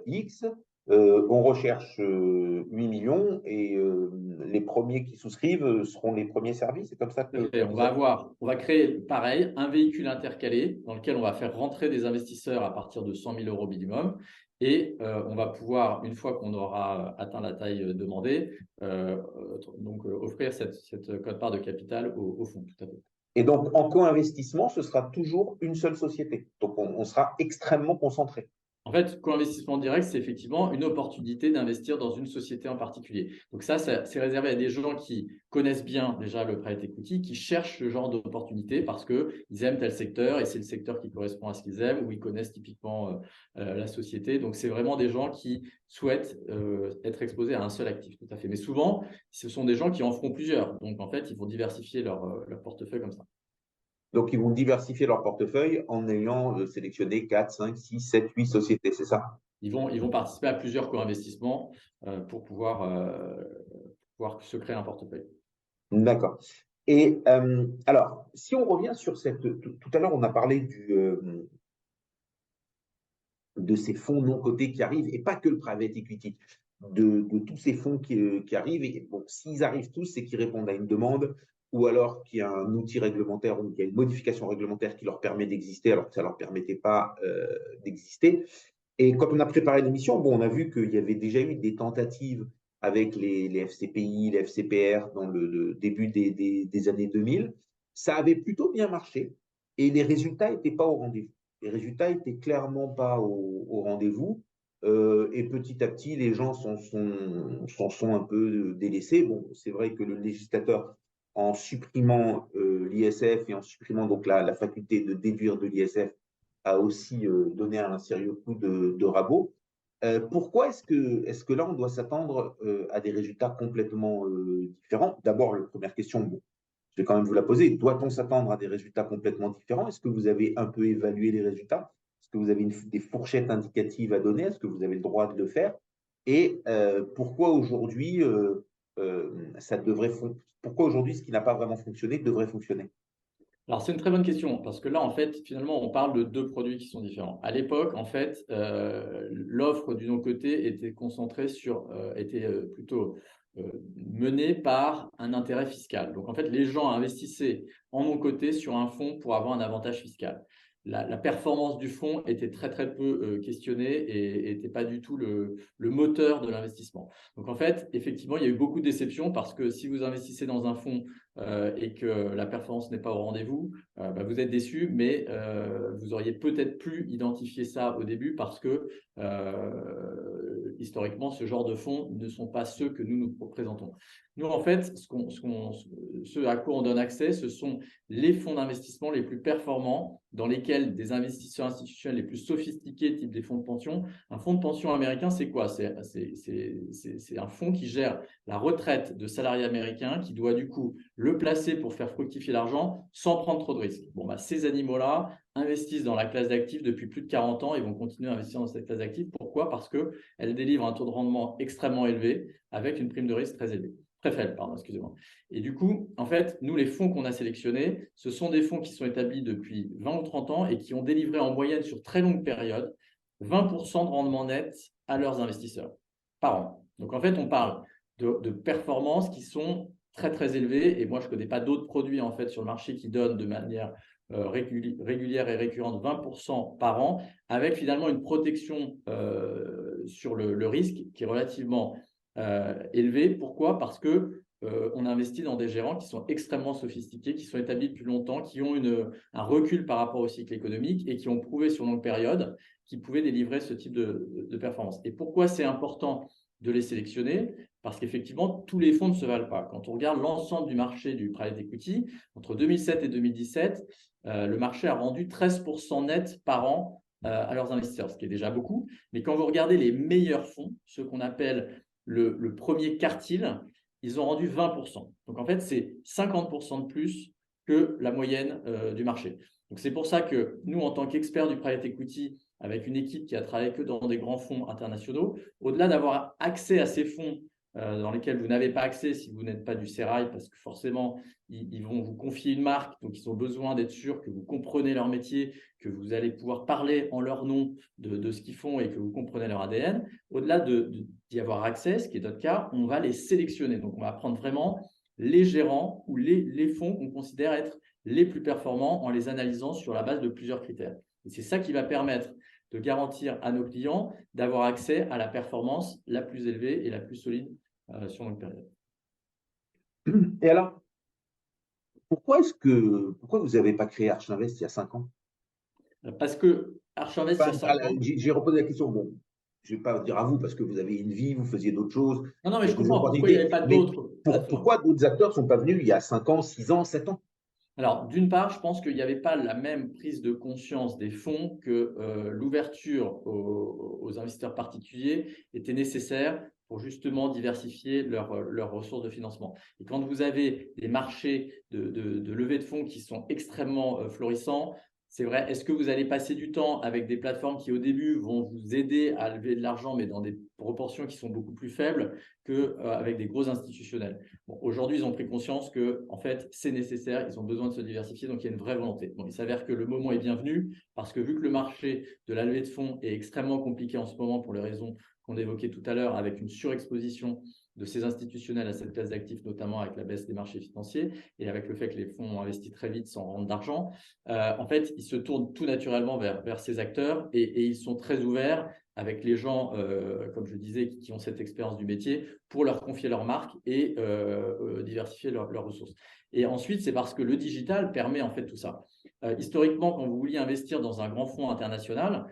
X On recherche 8 millions et les premiers qui souscrivent seront les premiers servis. C'est comme ça que On va créer, pareil, un véhicule intercalé dans lequel on va faire rentrer des investisseurs à partir de 100 000 euros minimum. Et on va pouvoir, une fois qu'on aura atteint la taille demandée, offrir cette quote-part de capital au fonds. Tout à fait. Et donc, en co-investissement, ce sera toujours une seule société. Donc, on sera extrêmement concentré. En fait, co-investissement direct, c'est effectivement une opportunité d'investir dans une société en particulier. Donc ça c'est réservé à des gens qui connaissent bien déjà le private equity, qui cherchent ce genre d'opportunité parce qu'ils aiment tel secteur et c'est le secteur qui correspond à ce qu'ils aiment ou ils connaissent typiquement la société. Donc, c'est vraiment des gens qui souhaitent être exposés à un seul actif, tout à fait. Mais souvent, ce sont des gens qui en feront plusieurs. Donc, en fait, ils vont diversifier leur portefeuille comme ça. Donc, ils vont diversifier leur portefeuille en ayant sélectionné 4, 5, 6, 7, 8 sociétés, c'est ça? Ils vont participer à plusieurs co-investissements pour pouvoir se créer un portefeuille. D'accord. Et alors, si on revient sur tout à l'heure, on a parlé de ces fonds non cotés qui arrivent, et pas que le private equity, de tous ces fonds qui arrivent. Et bon, s'ils arrivent tous, c'est qu'ils répondent à une demande, ou alors qu'il y a un outil réglementaire ou qu'il y a une modification réglementaire qui leur permet d'exister, alors que ça ne leur permettait pas d'exister. Et quand on a préparé l'émission, bon, on a vu qu'il y avait déjà eu des tentatives avec les FCPI, les FCPR dans le début des années 2000. Ça avait plutôt bien marché et les résultats n'étaient pas au rendez-vous. Les résultats n'étaient clairement pas au rendez-vous. Et petit à petit, les gens s'en sont un peu délaissés. Bon, c'est vrai que le législateur, en supprimant l'ISF et en supprimant donc la faculté de déduire de l'ISF, a aussi donné un sérieux coup de rabot. Pourquoi est-ce que là, on doit s'attendre à des résultats complètement différents? D'abord, la première question, bon, je vais quand même vous la poser. Doit-on s'attendre à des résultats complètement différents? Est-ce que vous avez un peu évalué les résultats? Est-ce que vous avez des fourchettes indicatives à donner? Est-ce que vous avez le droit de le faire? Et pourquoi aujourd'hui, pourquoi aujourd'hui, ce qui n'a pas vraiment fonctionné devrait fonctionner? Alors, c'est une très bonne question parce que là, en fait, finalement, on parle de deux produits qui sont différents. À l'époque, en fait, l'offre du non-coté était concentrée était plutôt menée par un intérêt fiscal. Donc, en fait, les gens investissaient en non-coté sur un fonds pour avoir un avantage fiscal. La performance du fonds était très, très peu questionnée et n'était pas du tout le moteur de l'investissement. Donc, en fait, effectivement, il y a eu beaucoup de déceptions parce que si vous investissez dans un fonds et que la performance n'est pas au rendez-vous, vous êtes déçu, mais vous auriez peut-être pu identifier ça au début parce que historiquement, ce genre de fonds ne sont pas ceux que nous présentons. Nous, en fait, ce à quoi on donne accès, ce sont les fonds d'investissement les plus performants dans lesquels des investisseurs institutionnels les plus sophistiqués, type des fonds de pension. Un fonds de pension américain, c'est quoi? C'est un fonds qui gère la retraite de salariés américains qui doit du coup le placer pour faire fructifier l'argent sans prendre trop de risques. Bon, ces animaux-là investissent dans la classe d'actifs depuis plus de 40 ans et vont continuer à investir dans cette classe d'actifs. Pourquoi? Parce qu'elle délivre un taux de rendement extrêmement élevé avec une prime de risque très élevée. Très faible, pardon, excusez-moi. Et du coup, en fait, nous, les fonds qu'on a sélectionnés, ce sont des fonds qui sont établis depuis 20 ou 30 ans et qui ont délivré en moyenne sur très longue période 20% de rendement net à leurs investisseurs par an. Donc, en fait, on parle de performances qui sont très, très élevées. Et moi, je ne connais pas d'autres produits en fait, sur le marché qui donnent de manière régulière et récurrente 20% par an, avec finalement une protection sur le risque qui est relativement élevé. Pourquoi? Parce que on investit dans des gérants qui sont extrêmement sophistiqués, qui sont établis depuis longtemps, qui ont un recul par rapport au cycle économique et qui ont prouvé sur longue période qu'ils pouvaient délivrer ce type de performance. Et pourquoi c'est important de les sélectionner? Parce qu'effectivement, tous les fonds ne se valent pas. Quand on regarde l'ensemble du marché du private equity, entre 2007 et 2017, le marché a rendu 13% net par an à leurs investisseurs, ce qui est déjà beaucoup. Mais quand vous regardez les meilleurs fonds, ceux qu'on appelle le premier quartile, ils ont rendu 20%. Donc, en fait, c'est 50% de plus que la moyenne du marché. Donc, c'est pour ça que nous, en tant qu'experts du private equity, avec une équipe qui a travaillé que dans des grands fonds internationaux, au-delà d'avoir accès à ces fonds dans lesquels vous n'avez pas accès si vous n'êtes pas du sérail, parce que forcément, ils vont vous confier une marque, donc ils ont besoin d'être sûrs que vous comprenez leur métier, que vous allez pouvoir parler en leur nom de ce qu'ils font et que vous comprenez leur ADN. Au-delà d'y avoir accès, ce qui est notre cas, on va les sélectionner. Donc, on va prendre vraiment les gérants ou les fonds qu'on considère être les plus performants en les analysant sur la base de plusieurs critères. Et c'est ça qui va permettre de garantir à nos clients d'avoir accès à la performance la plus élevée et la plus solide sur longue période. Et alors, pourquoi vous n'avez pas créé Arch Invest il y a 5 ans? Parce que Arch Invest, il y a 5 ans… J'ai reposé la question. Bon, je ne vais pas dire à vous parce que vous avez une vie, vous faisiez d'autres choses. Non, mais je comprends pourquoi il n'y avait pas d'autres. Pourquoi d'autres acteurs ne sont pas venus il y a 5 ans, 6 ans, 7 ans? Alors, d'une part, je pense qu'il n'y avait pas la même prise de conscience des fonds que l'ouverture aux investisseurs particuliers était nécessaire pour justement diversifier leurs ressources de financement. Et quand vous avez des marchés de levée de fonds qui sont extrêmement florissants, c'est vrai, est-ce que vous allez passer du temps avec des plateformes qui, au début, vont vous aider à lever de l'argent, mais dans des proportions qui sont beaucoup plus faibles qu'avec des gros institutionnels? Bon, aujourd'hui, ils ont pris conscience que, en fait, c'est nécessaire, ils ont besoin de se diversifier, donc il y a une vraie volonté. Bon, il s'avère que le moment est bienvenu parce que vu que le marché de la levée de fonds est extrêmement compliqué en ce moment pour les raisons qu'on évoquait tout à l'heure, avec une surexposition de ces institutionnels à cette classe d'actifs, notamment avec la baisse des marchés financiers et avec le fait que les fonds ont investi très vite sans rendre d'argent, en fait, ils se tournent tout naturellement vers ces acteurs et ils sont très ouverts avec les gens, comme je disais, qui ont cette expérience du métier pour leur confier leur marque et diversifier leurs ressources. Et ensuite, c'est parce que le digital permet en fait tout ça. Historiquement, quand vous vouliez investir dans un grand fonds international,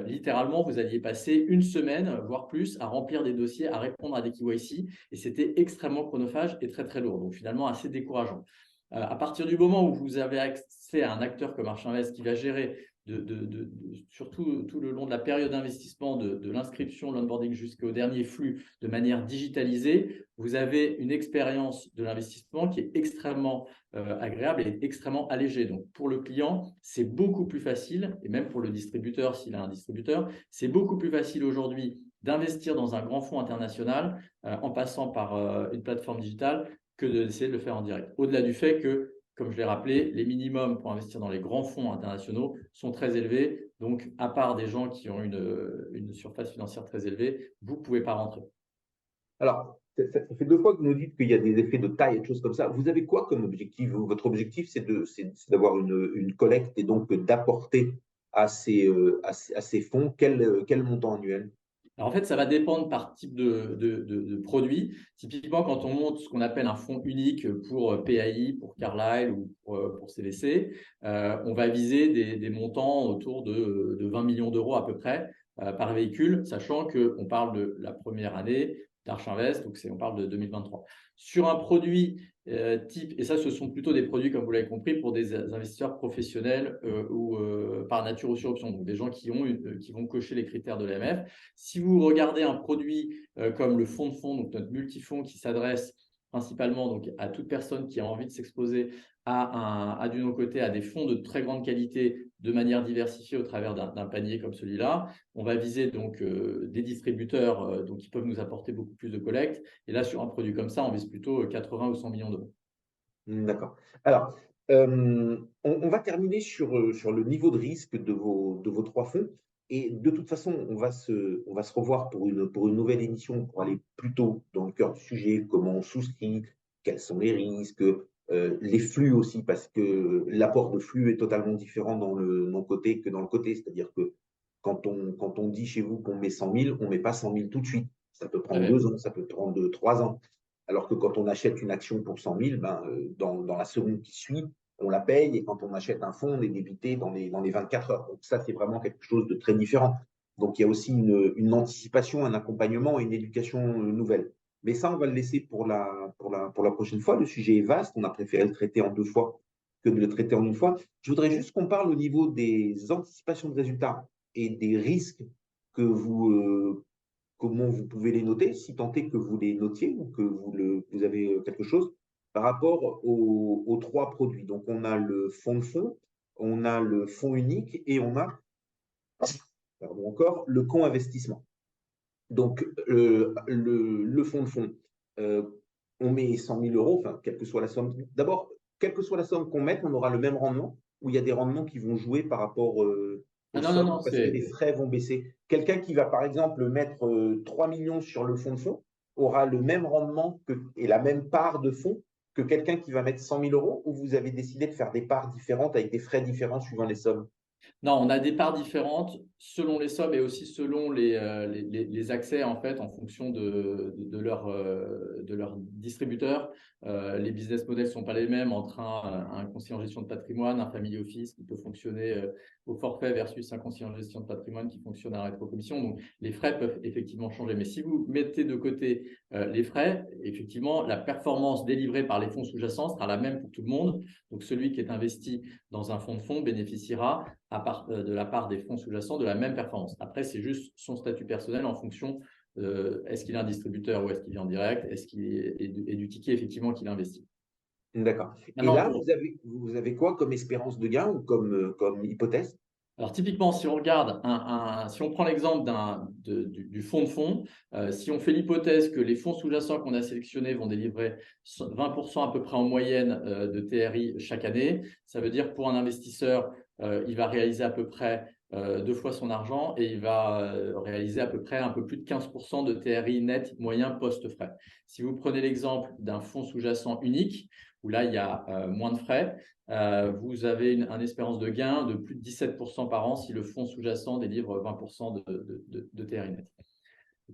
littéralement, vous alliez passer une semaine, voire plus, à remplir des dossiers, à répondre à des KYC, et c'était extrêmement chronophage et très, très lourd. Donc finalement, assez décourageant. À partir du moment où vous avez accès à un acteur comme Arch Invest qui va gérer surtout tout le long de la période d'investissement, de l'inscription, l'onboarding jusqu'au dernier flux de manière digitalisée, vous avez une expérience de l'investissement qui est extrêmement agréable et extrêmement allégée. Donc pour le client, c'est beaucoup plus facile, et même pour le distributeur, s'il a un distributeur, c'est beaucoup plus facile aujourd'hui d'investir dans un grand fonds international en passant par une plateforme digitale que d'essayer de le faire en direct. Au-delà du fait que, comme je l'ai rappelé, les minimums pour investir dans les grands fonds internationaux sont très élevés. Donc, à part des gens qui ont une surface financière très élevée, vous ne pouvez pas rentrer. Alors, ça fait 2 fois que vous nous dites qu'il y a des effets de taille et des choses comme ça. Vous avez quoi comme objectif? Votre objectif, c'est d'avoir une collecte et donc d'apporter à ces fonds quel montant annuel? Alors en fait, ça va dépendre par type de produit. Typiquement, quand on monte ce qu'on appelle un fonds unique pour PAI, pour Carlyle ou pour CVC, on va viser des montants autour de 20 millions d'euros à peu près par véhicule, sachant qu'on parle de la première année d'Arch Invest, donc on parle de 2023. Sur un produit type, et ça, ce sont plutôt des produits, comme vous l'avez compris, pour des investisseurs professionnels ou par nature ou sur option, donc des gens qui vont cocher les critères de l'AMF. Si vous regardez un produit comme le fonds de fonds, donc notre multifonds qui s'adresse principalement donc, à toute personne qui a envie de s'exposer à de nos côtés à des fonds de très grande qualité de manière diversifiée au travers d'un panier comme celui-là, on va viser donc des distributeurs donc, qui peuvent nous apporter beaucoup plus de collecte. Et là, sur un produit comme ça, on vise plutôt 80 ou 100 millions d'euros. D'accord. Alors, on va terminer sur le niveau de risque de vos 3 fonds. Et de toute façon, on va se revoir pour une nouvelle émission pour aller plutôt dans le cœur du sujet, comment on souscrit, quels sont les risques, les flux aussi, parce que l'apport de flux est totalement différent dans le non-côté que dans le côté. C'est-à-dire que quand on dit chez vous qu'on met 100 000, on ne met pas 100 000 tout de suite. Ça peut prendre 2 ans, ça peut prendre 3 ans. Alors que quand on achète une action pour 100 000, dans la seconde qui suit, on la paye. Et quand on achète un fonds, on est débité dans les 24 heures. Donc ça, c'est vraiment quelque chose de très différent. Donc il y a aussi une anticipation, un accompagnement et une éducation nouvelle. Mais ça, on va le laisser pour la prochaine fois. Le sujet est vaste. On a préféré le traiter en 2 fois que de le traiter en une fois. Je voudrais juste qu'on parle au niveau des anticipations de résultats et des risques que comment vous pouvez les noter, si tant est que vous les notiez ou que vous avez quelque chose par rapport aux 3 produits. Donc, on a le fonds de fonds, on a le fonds unique et on a encore le co-investissement. Donc, le fonds de fonds, on met 100 000 euros, enfin, quelle que soit la somme. D'abord, quelle que soit la somme qu'on mette, on aura le même rendement ou il y a des rendements qui vont jouer par rapport aux Non, non, sommes non, parce que les frais vont baisser. Quelqu'un qui va, par exemple, mettre 3 millions sur le fonds de fonds aura le même rendement et la même part de fonds que quelqu'un qui va mettre 100 000 euros ou vous avez décidé de faire des parts différentes avec des frais différents suivant les sommes? Non, on a des parts différentes selon les sommes et aussi selon les accès en fait en fonction de leur distributeur. Les business models ne sont pas les mêmes entre un conseiller en gestion de patrimoine, un family office qui peut fonctionner au forfait versus un conseiller en gestion de patrimoine qui fonctionne à la rétrocommission. Donc, les frais peuvent effectivement changer. Mais si vous mettez de côté les frais, effectivement, la performance délivrée par les fonds sous-jacents sera la même pour tout le monde. Donc, celui qui est investi dans un fonds de fonds bénéficiera de la part des fonds sous-jacents de la même performance. Après, c'est juste son statut personnel en fonction est-ce qu'il est un distributeur ou est-ce qu'il est en direct, est-ce qu'il est du ticket effectivement qu'il investit. D'accord. Et Maintenant, là, vous avez quoi comme espérance de gain ou comme hypothèse? alors typiquement, si on regarde, si on prend l'exemple du fonds de fonds, si on fait l'hypothèse que les fonds sous-jacents qu'on a sélectionnés vont délivrer 20% à peu près en moyenne de TRI chaque année, ça veut dire pour un investisseur, il va réaliser à peu près 2 fois son argent et il va réaliser à peu près un peu plus de 15% de TRI net moyen post-frais. Si vous prenez l'exemple d'un fonds sous-jacent unique, où là, il y a moins de frais, vous avez une espérance de gain de plus de 17% par an si le fonds sous-jacent délivre 20% de TRI net.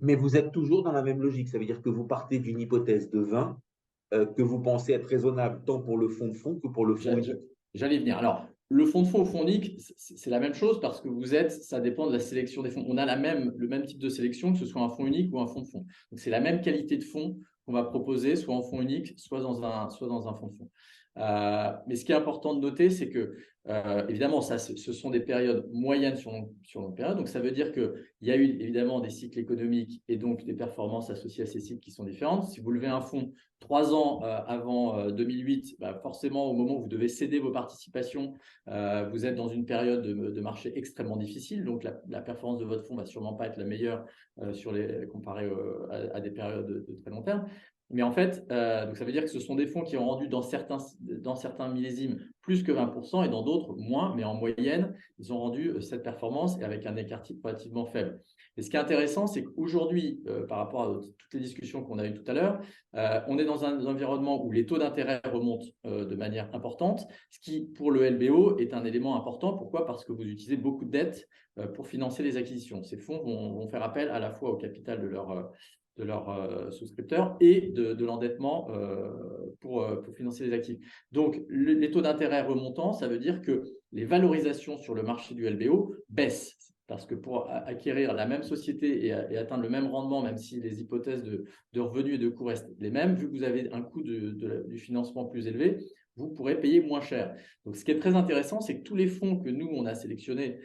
Mais vous êtes toujours dans la même logique. Ça veut dire que vous partez d'une hypothèse de 20 que vous pensez être raisonnable tant pour le fonds de fonds que pour le fonds unique. J'allais venir. Alors, le fonds de fonds au fonds unique, c'est la même chose parce que ça dépend de la sélection des fonds. On a le même type de sélection, que ce soit un fonds unique ou un fonds de fonds. Donc, c'est la même qualité de fonds qu'on va proposer, soit en fonds unique, soit dans un fonds de fonds. Mais ce qui est important de noter, c'est que, évidemment, ce sont des périodes moyennes sur longue période. Donc, ça veut dire qu'il y a eu évidemment des cycles économiques et donc des performances associées à ces cycles qui sont différentes. Si vous levez un fonds 3 ans avant 2008, forcément, au moment où vous devez céder vos participations, vous êtes dans une période de marché extrêmement difficile. Donc, la performance de votre fonds ne va sûrement pas être la meilleure comparée à des périodes de très long terme. Mais en fait, donc ça veut dire que ce sont des fonds qui ont rendu dans certains millésimes plus que 20% et dans d'autres moins, mais en moyenne, ils ont rendu cette performance et avec un écart type relativement faible. Et ce qui est intéressant, c'est qu'aujourd'hui, par rapport à toutes les discussions qu'on a eues tout à l'heure, on est dans un environnement où les taux d'intérêt remontent de manière importante, ce qui, pour le LBO, est un élément important. Pourquoi? Parce que vous utilisez beaucoup de dettes pour financer les acquisitions. Ces fonds vont faire appel à la fois au capital de leurs souscripteurs et de l'endettement pour financer les actifs. Donc, les taux d'intérêt remontants, ça veut dire que les valorisations sur le marché du LBO baissent. Parce que pour acquérir la même société et atteindre le même rendement, même si les hypothèses de revenus et de coûts restent les mêmes, vu que vous avez un coût du financement plus élevé, vous pourrez payer moins cher. Donc, ce qui est très intéressant, c'est que tous les fonds que nous, on a sélectionnés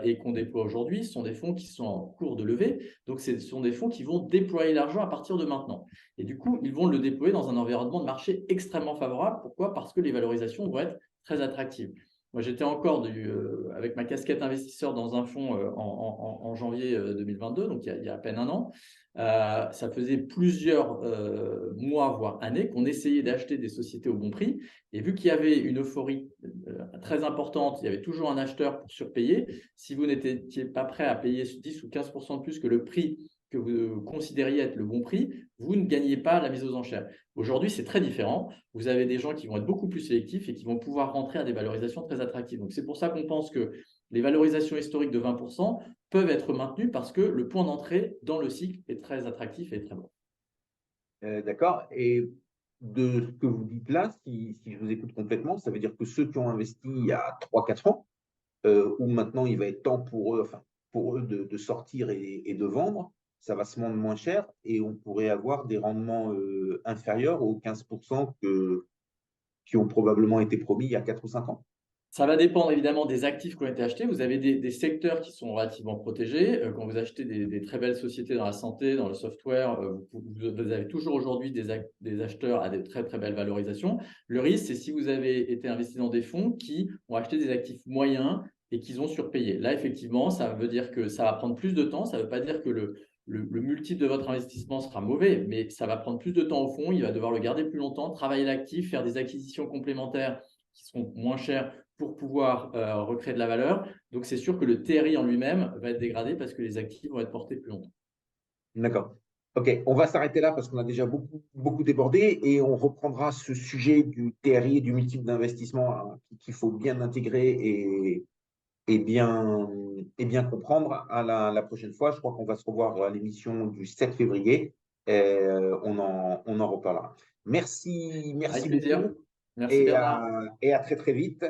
et qu'on déploie aujourd'hui sont des fonds qui sont en cours de levée. Donc, ce sont des fonds qui vont déployer l'argent à partir de maintenant. Et du coup, ils vont le déployer dans un environnement de marché extrêmement favorable. Pourquoi? Parce que les valorisations vont être très attractives. Moi, j'étais encore avec ma casquette investisseur dans un fonds en janvier 2022, donc il y a à peine un an. Ça faisait plusieurs mois, voire années, qu'on essayait d'acheter des sociétés au bon prix. Et vu qu'il y avait une euphorie très importante, il y avait toujours un acheteur pour surpayer. Si vous n'étiez pas prêt à payer 10 ou 15% de plus que le prix que vous considériez être le bon prix, vous ne gagnez pas la mise aux enchères. Aujourd'hui, c'est très différent. Vous avez des gens qui vont être beaucoup plus sélectifs et qui vont pouvoir rentrer à des valorisations très attractives. Donc, c'est pour ça qu'on pense que les valorisations historiques de 20% peuvent être maintenues parce que le point d'entrée dans le cycle est très attractif et très bon. D'accord. Et de ce que vous dites là, si je vous écoute complètement, ça veut dire que ceux qui ont investi il y a 3-4 ans, où maintenant il va être temps pour eux de sortir et de vendre, ça va se vendre moins cher et on pourrait avoir des rendements inférieurs aux 15% qui ont probablement été promis il y a 4 ou 5 ans. Ça va dépendre évidemment des actifs qui ont été achetés. Vous avez des secteurs qui sont relativement protégés. Quand vous achetez des très belles sociétés dans la santé, dans le software, vous avez toujours aujourd'hui des acheteurs à des très très belles valorisations. Le risque, c'est si vous avez été investi dans des fonds qui ont acheté des actifs moyens et qu'ils ont surpayé. Là, effectivement, ça veut dire que ça va prendre plus de temps. Ça ne veut pas dire que le multiple de votre investissement sera mauvais, mais ça va prendre plus de temps au fond. Il va devoir le garder plus longtemps, travailler l'actif, faire des acquisitions complémentaires qui seront moins chères pour pouvoir recréer de la valeur. Donc, c'est sûr que le TRI en lui-même va être dégradé parce que les actifs vont être portés plus longtemps. D'accord. OK, on va s'arrêter là parce qu'on a déjà beaucoup débordé et on reprendra ce sujet du TRI et du multiple d'investissement hein, qu'il faut bien intégrer et bien comprendre à la prochaine fois. Je crois qu'on va se revoir à l'émission du 7 février. On en reparlera. Merci Avec plaisir. beaucoup Merci Bernard. et à très très vite.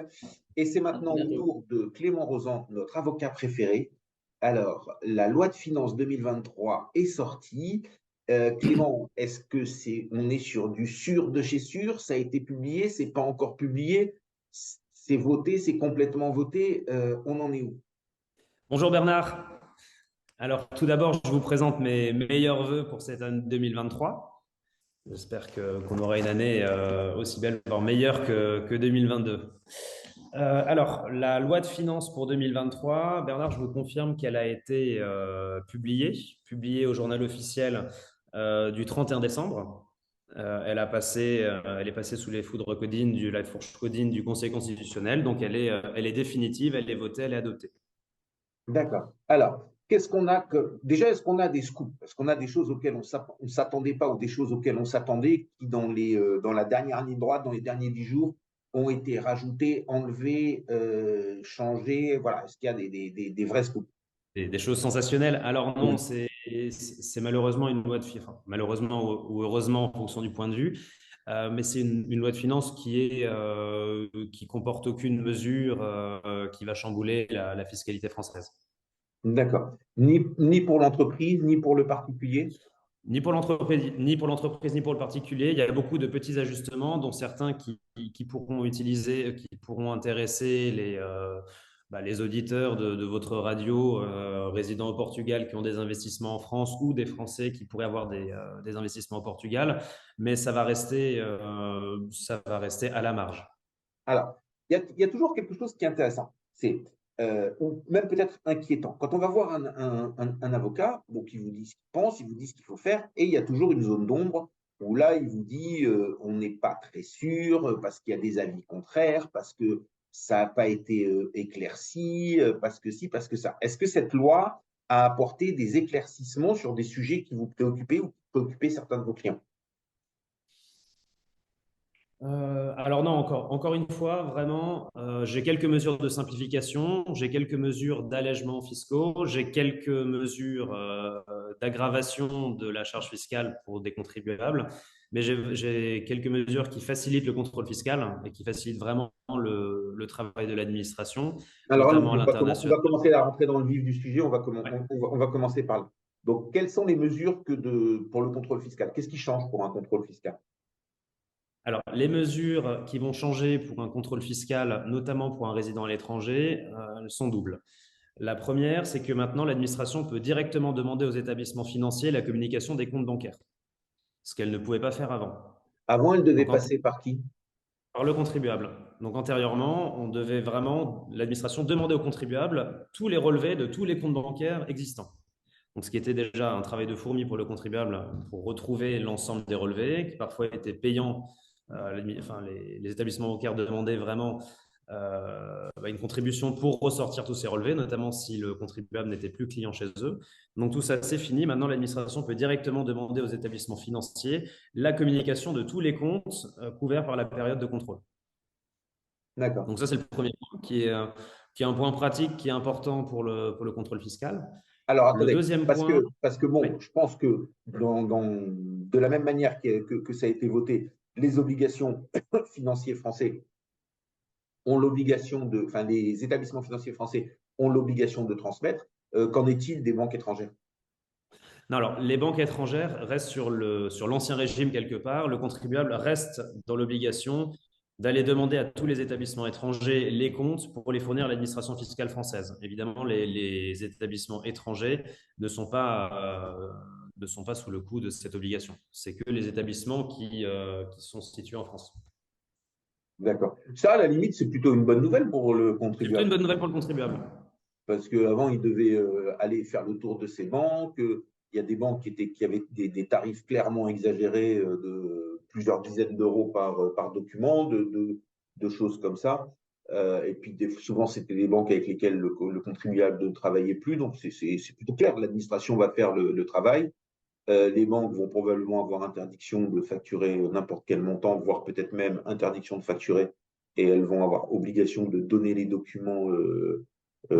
Et c'est maintenant au bientôt. tour de Clément Rozan, notre avocat préféré. Alors, la loi de finances 2023 est sortie. Clément, est-ce que on est sur du sûr de chez sûr? Ça a été publié, c'est pas encore publié, c'est voté, c'est complètement voté. On en est où? Bonjour Bernard. Alors tout d'abord, je vous présente mes meilleurs voeux pour cette année 2023. J'espère qu'on aura une année aussi belle, voire meilleure que 2022. Alors, la loi de finances pour 2023, Bernard, je vous confirme qu'elle a été publiée au journal officiel du 31 décembre. Elle est passée sous les foudres codines, la fourche codine du Conseil constitutionnel. Donc, elle est définitive, elle est votée, elle est adoptée. D'accord. Alors, qu'est-ce qu'on a déjà, est-ce qu'on a des scoops? Est-ce qu'on a des choses auxquelles on ne s'attendait pas ou des choses auxquelles on s'attendait qui, dans la dernière ligne droite, dans les derniers 10 jours, ont été rajoutées, enlevées, changées? Voilà. Est-ce qu'il y a des vrais scoops? Des choses sensationnelles. Alors non, c'est malheureusement une loi de finances, enfin, malheureusement ou heureusement en fonction du point de vue, mais c'est une loi de finances qui comporte aucune mesure qui va chambouler la fiscalité française. D'accord. Ni pour l'entreprise, ni pour le particulier? Ni pour l'entreprise, ni pour le particulier. Il y a beaucoup de petits ajustements, dont certains qui pourront intéresser les auditeurs de votre radio résidant au Portugal qui ont des investissements en France ou des Français qui pourraient avoir des investissements au Portugal, mais ça va rester à la marge. Alors, il y a toujours quelque chose qui est intéressant, ou même peut-être inquiétant. Quand on va voir un avocat, donc il vous dit ce qu'il pense, il vous dit ce qu'il faut faire, et il y a toujours une zone d'ombre où là, il vous dit on n'est pas très sûr parce qu'il y a des avis contraires, parce que ça n'a pas été éclairci, parce que si, parce que ça. Est-ce que cette loi a apporté des éclaircissements sur des sujets qui vous préoccupaient ou qui préoccupaient certains de vos clients? Alors non, encore une fois, vraiment, j'ai quelques mesures de simplification, j'ai quelques mesures d'allègement fiscaux, j'ai quelques mesures d'aggravation de la charge fiscale pour des contribuables, mais j'ai quelques mesures qui facilitent le contrôle fiscal et qui facilitent vraiment le travail de l'administration, Alors, notamment à on l'international. va commencer à rentrer dans le vif du sujet. On va commencer par là. Donc, quelles sont les mesures pour le contrôle fiscal? Qu'est-ce qui change pour un contrôle fiscal? Alors, les mesures qui vont changer pour un contrôle fiscal, notamment pour un résident à l'étranger, sont doubles. La première, c'est que maintenant, l'administration peut directement demander aux établissements financiers la communication des comptes bancaires, ce qu'elle ne pouvait pas faire avant. Avant, elle devait passer par qui? Par le contribuable. Donc, antérieurement, on devait vraiment, l'administration demandait aux contribuables tous les relevés de tous les comptes bancaires existants. Donc, ce qui était déjà un travail de fourmi pour le contribuable pour retrouver l'ensemble des relevés, qui parfois étaient payants. Les établissements bancaires demandaient vraiment une contribution pour ressortir tous ces relevés, notamment si le contribuable n'était plus client chez eux. Donc tout ça, c'est fini. Maintenant, l'administration peut directement demander aux établissements financiers la communication de tous les comptes couverts par la période de contrôle. D'accord. Donc ça, c'est le premier point qui est un point pratique qui est important pour le contrôle fiscal. Alors, attendez, le deuxième point, parce que bon, oui. Je pense que de la même manière que ça a été voté, les obligations financiers français ont l'obligation les établissements financiers français ont l'obligation de transmettre. Qu'en est-il des banques étrangères? Non, alors, les banques étrangères restent sur l'ancien régime quelque part. Le contribuable reste dans l'obligation d'aller demander à tous les établissements étrangers les comptes pour les fournir à l'administration fiscale française. Évidemment, les établissements étrangers ne sont pas sous le coup de cette obligation. C'est que les établissements qui sont situés en France. D'accord. Ça, à la limite, c'est plutôt une bonne nouvelle pour le C'est contribuable. plutôt une bonne nouvelle pour le contribuable. Parce qu'avant, il devait aller faire le tour de ses banques, il y a des banques qui avaient des tarifs clairement exagérés de plusieurs dizaines d'euros par document, de choses comme ça. Et puis souvent, c'était des banques avec lesquelles le contribuable ne travaillait plus. Donc, c'est plutôt clair. L'administration va faire le travail. Les banques vont probablement avoir interdiction de facturer n'importe quel montant, voire peut-être même interdiction de facturer. Et elles vont avoir obligation de donner les documents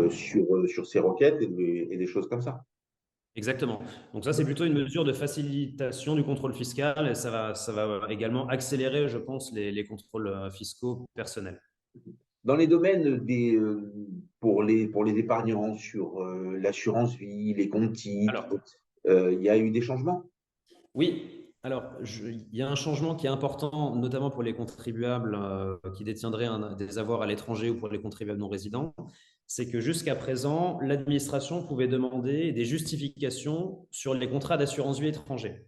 sur ces requêtes et des choses comme ça. Exactement. Donc ça, c'est plutôt une mesure de facilitation du contrôle fiscal et ça va également accélérer, je pense, les contrôles fiscaux personnels. Dans les domaines pour les épargnants, sur l'assurance vie, les comptes titres, il y a eu des changements? Oui, alors il y a un changement qui est important, notamment pour les contribuables qui détiendraient des avoirs à l'étranger ou pour les contribuables non résidents. C'est que jusqu'à présent, l'administration pouvait demander des justifications sur les contrats d'assurance vie étrangers.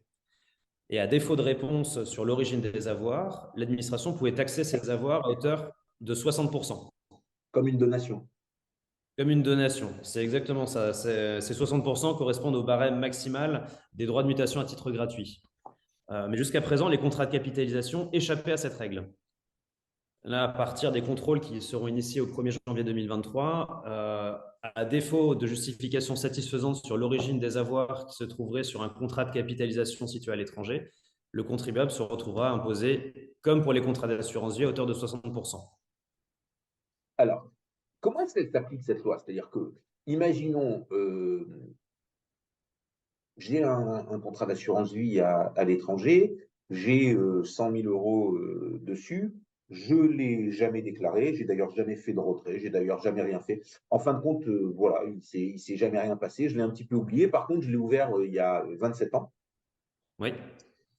Et à défaut de réponse sur l'origine des avoirs, l'administration pouvait taxer ces avoirs à hauteur de 60%. Comme une donation. Comme une donation, c'est exactement ça. Ces 60% correspondent au barème maximal des droits de mutation à titre gratuit. Mais jusqu'à présent, les contrats de capitalisation échappaient à cette règle. Là, à partir des contrôles qui seront initiés au 1er janvier 2023, à défaut de justification satisfaisante sur l'origine des avoirs qui se trouveraient sur un contrat de capitalisation situé à l'étranger, le contribuable se retrouvera imposé, comme pour les contrats d'assurance vie, à hauteur de 60%. Alors, comment est-ce qu'elle s'applique cette loi? C'est-à-dire que, imaginons, j'ai un contrat d'assurance vie à l'étranger, j'ai 100 000 euros dessus, je ne l'ai jamais déclaré, j'ai d'ailleurs jamais fait de retrait, j'ai d'ailleurs jamais rien fait. En fin de compte, voilà, il ne s'est jamais rien passé, je l'ai un petit peu oublié. Par contre, je l'ai ouvert il y a 27 ans. Oui.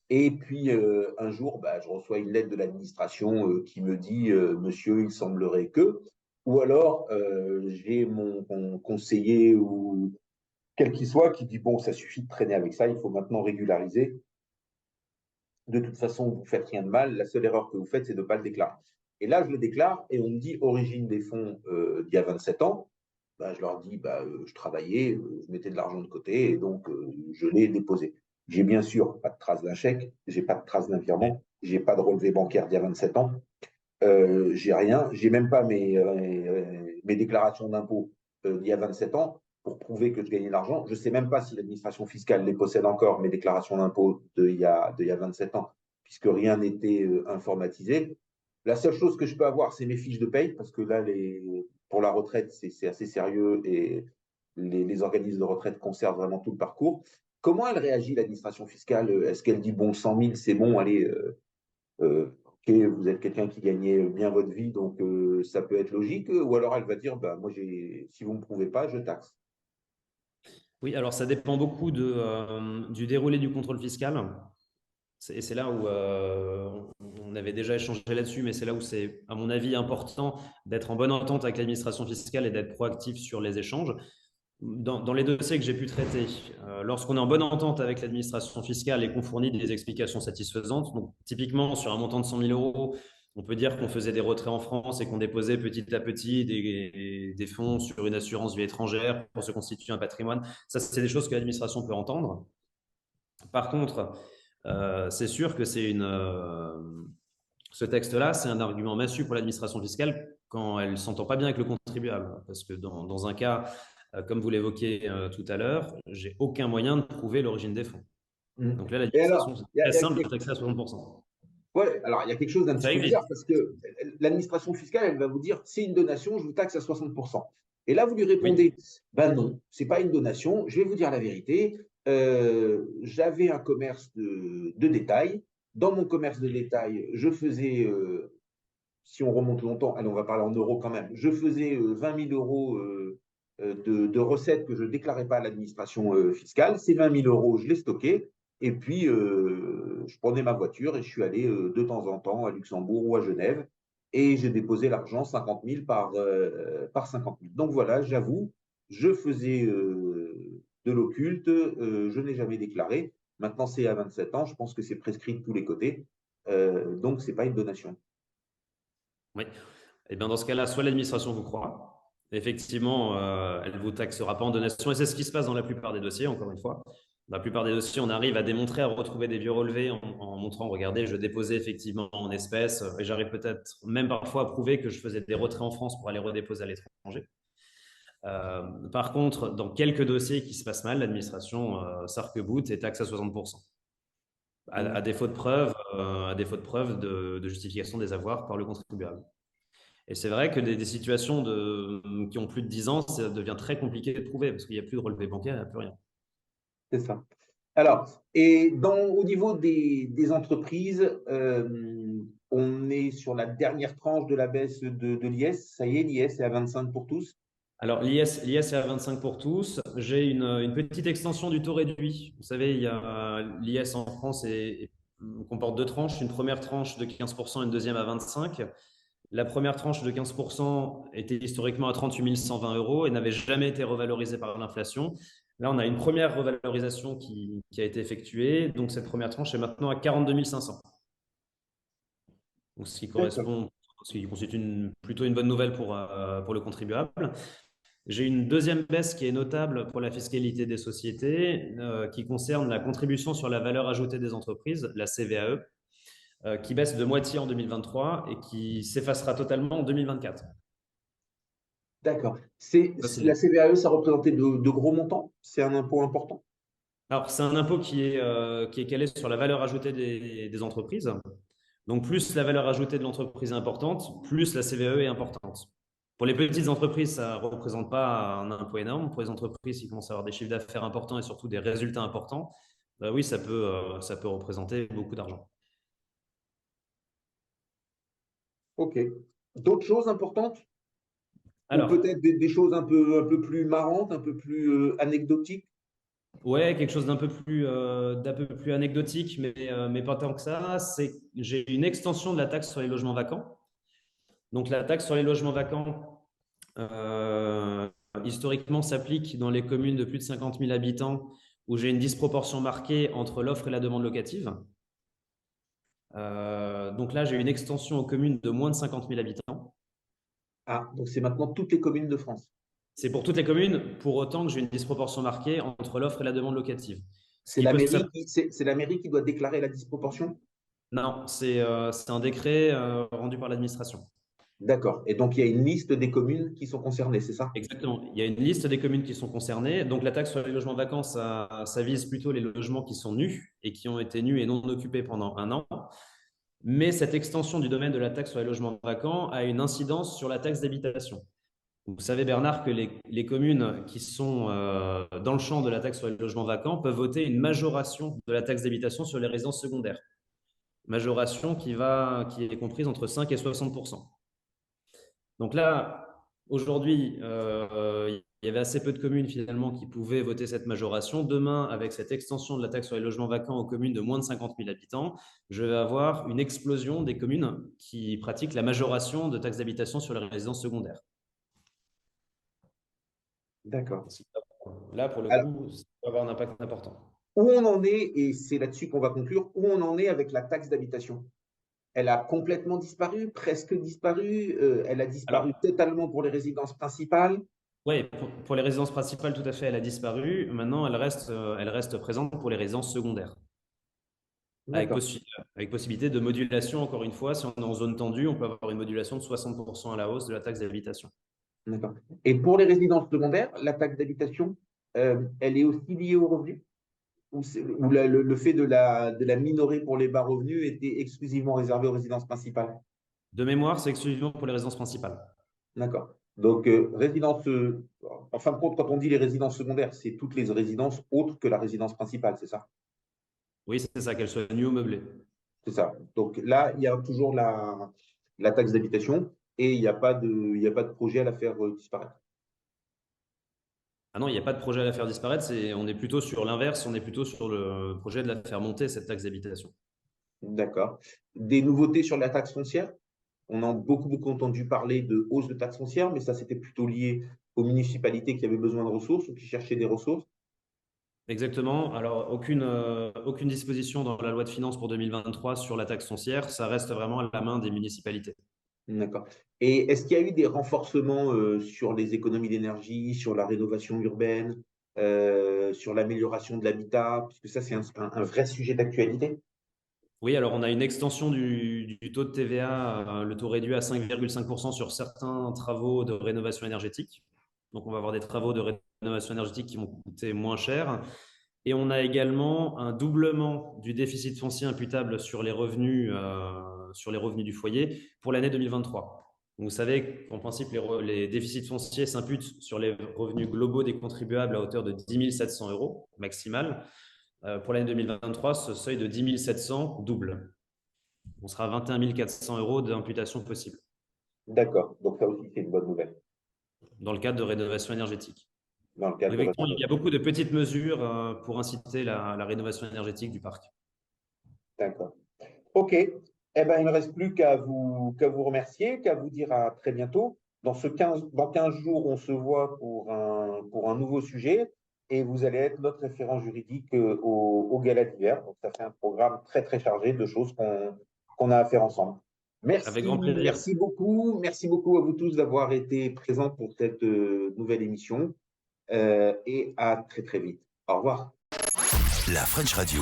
Et puis, un jour, je reçois une lettre de l'administration qui me dit Monsieur, il semblerait que. Ou alors, j'ai mon conseiller ou quel qu'il soit qui dit bon, ça suffit de traîner avec ça, il faut maintenant régulariser. De toute façon, vous ne faites rien de mal. La seule erreur que vous faites, c'est de ne pas le déclarer. Et là, je le déclare et on me dit origine des fonds d'il y a 27 ans. Je leur dis je travaillais, je mettais de l'argent de côté et donc je l'ai déposé. J'ai bien sûr pas de trace d'un chèque, j'ai pas de trace d'un virement, j'ai pas de relevé bancaire d'il y a 27 ans, j'ai rien, j'ai même pas mes déclarations d'impôts d'il y a 27 ans pour prouver que je gagnais de l'argent. Je sais même pas si l'administration fiscale les possède encore, mes déclarations d'impôts d'il y a 27 ans, puisque rien n'était informatisé. La seule chose que je peux avoir, c'est mes fiches de paye, parce que là, pour la retraite, c'est assez sérieux et les organismes de retraite conservent vraiment tout le parcours. Comment elle réagit, l'administration fiscale? Est-ce qu'elle dit, bon, 100 000, c'est bon, allez, ok, vous êtes quelqu'un qui gagnait bien votre vie, donc ça peut être logique, ou alors elle va dire, moi, si vous ne me prouvez pas, je taxe. Oui, alors ça dépend beaucoup du déroulé du contrôle fiscal. Et c'est là où on avait déjà échangé là-dessus, mais c'est là où c'est, à mon avis, important d'être en bonne entente avec l'administration fiscale et d'être proactif sur les échanges. Dans les dossiers que j'ai pu traiter, lorsqu'on est en bonne entente avec l'administration fiscale et qu'on fournit des explications satisfaisantes, donc typiquement sur un montant de 100 000 euros, on peut dire qu'on faisait des retraits en France et qu'on déposait petit à petit des fonds sur une assurance vie étrangère pour se constituer un patrimoine. Ça, c'est des choses que l'administration peut entendre. Par contre, c'est sûr que ce texte-là, c'est un argument massue pour l'administration fiscale quand elle ne s'entend pas bien avec le contribuable. Parce que dans un cas, comme vous l'évoquiez tout à l'heure, j'ai aucun moyen de prouver l'origine des fonds. Donc là, l'administration, c'est très simple de taxer à 60%. Oui, alors il y a quelque chose d'un petit peu bizarre parce que l'administration fiscale, elle va vous dire c'est une donation, je vous taxe à 60%. Et là, vous lui répondez non, c'est pas une donation, je vais vous dire la vérité. J'avais un commerce de détail. Dans mon commerce de détail, je faisais, si on remonte longtemps, allez, on va parler en euros quand même, je faisais 20 000 euros de recettes que je ne déclarais pas à l'administration fiscale. Ces 20 000 euros, je les stockais. Et puis, je prenais ma voiture et je suis allé de temps en temps à Luxembourg ou à Genève. Et j'ai déposé l'argent 50 000 par 50 000. Donc voilà, j'avoue, je faisais de l'occulte, je n'ai jamais déclaré. Maintenant, c'est à 27 ans, je pense que c'est prescrit de tous les côtés. Donc, ce n'est pas une donation. Oui. Et bien dans ce cas-là, soit l'administration vous croit, effectivement, elle ne vous taxera pas en donation, et c'est ce qui se passe dans la plupart des dossiers, encore une fois. Dans la plupart des dossiers, on arrive à démontrer, à retrouver des vieux relevés en montrant, regardez, je déposais effectivement en espèces et j'arrive peut-être même parfois à prouver que je faisais des retraits en France pour aller redéposer à l'étranger. Par contre, dans quelques dossiers qui se passent mal, l'administration s'arc-boute et taxe à 60%. À défaut de preuve, de justification des avoirs par le contribuable. Et c'est vrai que des situations qui ont plus de 10 ans, ça devient très compliqué de prouver parce qu'il n'y a plus de relevé bancaire, il n'y a plus rien. C'est ça. Alors, et au niveau des entreprises, on est sur la dernière tranche de la baisse de l'IS. Ça y est, l'IS est à 25 pour tous. Alors, l'IS est à 25 pour tous. J'ai une petite extension du taux réduit. Vous savez, l'IS en France comporte 2 tranches. Une première tranche de 15% et une deuxième à 25%. La première tranche de 15% était historiquement à 38 120 € et n'avait jamais été revalorisée par l'inflation. Là, on a une première revalorisation qui a été effectuée. Donc, cette première tranche est maintenant à 42 500. Donc, ce qui constitue plutôt une bonne nouvelle pour le contribuable. J'ai une deuxième baisse qui est notable pour la fiscalité des sociétés, qui concerne la contribution sur la valeur ajoutée des entreprises, la CVAE, qui baisse de moitié en 2023 et qui s'effacera totalement en 2024. D'accord. La CVAE, ça représentait de gros montants? C'est un impôt important? Alors, c'est un impôt qui est calé sur la valeur ajoutée des entreprises. Donc, plus la valeur ajoutée de l'entreprise est importante, plus la CVAE est importante. Pour les petites entreprises, ça ne représente pas un impôt énorme. Pour les entreprises qui commencent à avoir des chiffres d'affaires importants et surtout des résultats importants, oui, ça peut représenter beaucoup d'argent. Ok. D'autres choses importantes? Alors, ou peut-être des choses un peu plus marrantes, un peu plus anecdotiques? Ouais, quelque chose d'un peu plus anecdotique, mais pas tant que ça. J'ai une extension de la taxe sur les logements vacants. Donc, la taxe sur les logements vacants, historiquement, s'applique dans les communes de plus de 50 000 habitants où j'ai une disproportion marquée entre l'offre et la demande locative. Donc là, j'ai une extension aux communes de moins de 50 000 habitants. Ah, donc c'est maintenant toutes les communes de France. C'est pour toutes les communes, pour autant que j'ai une disproportion marquée entre l'offre et la demande locative. C'est la mairie qui doit déclarer la disproportion? Non, c'est un décret rendu par l'administration. D'accord. Et donc, il y a une liste des communes qui sont concernées, c'est ça? Exactement. Il y a une liste des communes qui sont concernées. Donc, la taxe sur les logements vacants, ça vise plutôt les logements qui sont nus et qui ont été nus et non occupés pendant 1 an. Mais cette extension du domaine de la taxe sur les logements vacants a une incidence sur la taxe d'habitation. Vous savez, Bernard, que les communes qui sont dans le champ de la taxe sur les logements vacants peuvent voter une majoration de la taxe d'habitation sur les résidences secondaires. Majoration qui est comprise entre 5 et 60%. Donc là, aujourd'hui, il y avait assez peu de communes finalement qui pouvaient voter cette majoration. Demain, avec cette extension de la taxe sur les logements vacants aux communes de moins de 50 000 habitants, je vais avoir une explosion des communes qui pratiquent la majoration de taxe d'habitation sur les résidences secondaires. D'accord. Là, pour le coup, ça va avoir un impact important. Où on en est, et c'est là-dessus qu'on va conclure, où on en est avec la taxe d'habitation? Elle a complètement disparu, presque disparu, elle a disparu totalement pour les résidences principales? Oui, pour les résidences principales, tout à fait, elle a disparu. Maintenant, elle reste présente pour les résidences secondaires. Avec possibilité de modulation, encore une fois, si on est en zone tendue, on peut avoir une modulation de 60% à la hausse de la taxe d'habitation. D'accord. Et pour les résidences secondaires, la taxe d'habitation, elle est aussi liée aux revenus? Ou le fait de la minorer pour les bas revenus était exclusivement réservé aux résidences principales? De mémoire, c'est exclusivement pour les résidences principales. D'accord. Donc, en fin de compte, quand on dit les résidences secondaires, c'est toutes les résidences autres que la résidence principale, c'est ça? Oui, c'est ça, qu'elles soient nues ou meublées. C'est ça. Donc là, il y a toujours la taxe d'habitation et il n'y a pas de projet à la faire disparaître. Ah non, il n'y a pas de projet à la faire disparaître. On est plutôt sur l'inverse, on est plutôt sur le projet de la faire monter, cette taxe d'habitation. D'accord. Des nouveautés sur la taxe foncière? On a beaucoup entendu parler de hausse de taxe foncière, mais ça, c'était plutôt lié aux municipalités qui avaient besoin de ressources ou qui cherchaient des ressources. Exactement. Alors, aucune disposition dans la loi de finances pour 2023 sur la taxe foncière. Ça reste vraiment à la main des municipalités. D'accord. Et est-ce qu'il y a eu des renforcements sur les économies d'énergie, sur la rénovation urbaine? sur l'amélioration de l'habitat, puisque ça, c'est un vrai sujet d'actualité. Oui, alors on a une extension du taux de TVA, le taux réduit à 5,5% sur certains travaux de rénovation énergétique. Donc on va avoir des travaux de rénovation énergétique qui vont coûter moins cher. Et on a également un doublement du déficit foncier imputable sur les revenus du foyer pour l'année 2023. Donc, vous savez qu'en principe, les déficits fonciers s'imputent sur les revenus globaux des contribuables à hauteur de 10 700 € maximal. Pour l'année 2023, ce seuil de 10 700 double. On sera à 21 400 € d'imputation possible. D'accord, donc ça aussi, c'est une bonne nouvelle. Dans le cadre de rénovation énergétique. Dans le cadre il y a beaucoup de petites mesures pour inciter la rénovation énergétique du parc. D'accord. OK. Eh ben, il ne me reste plus qu'à vous remercier, qu'à vous dire à très bientôt. Dans 15 jours, on se voit pour un nouveau sujet et vous allez être notre référent juridique au gala d'hiver. Donc, ça fait un programme très, très chargé de choses qu'on a à faire ensemble. Merci, avec grand plaisir. Merci beaucoup. Merci beaucoup à vous tous d'avoir été présents pour cette nouvelle émission et à très, très vite. Au revoir. La French Radio,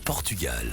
Portugal.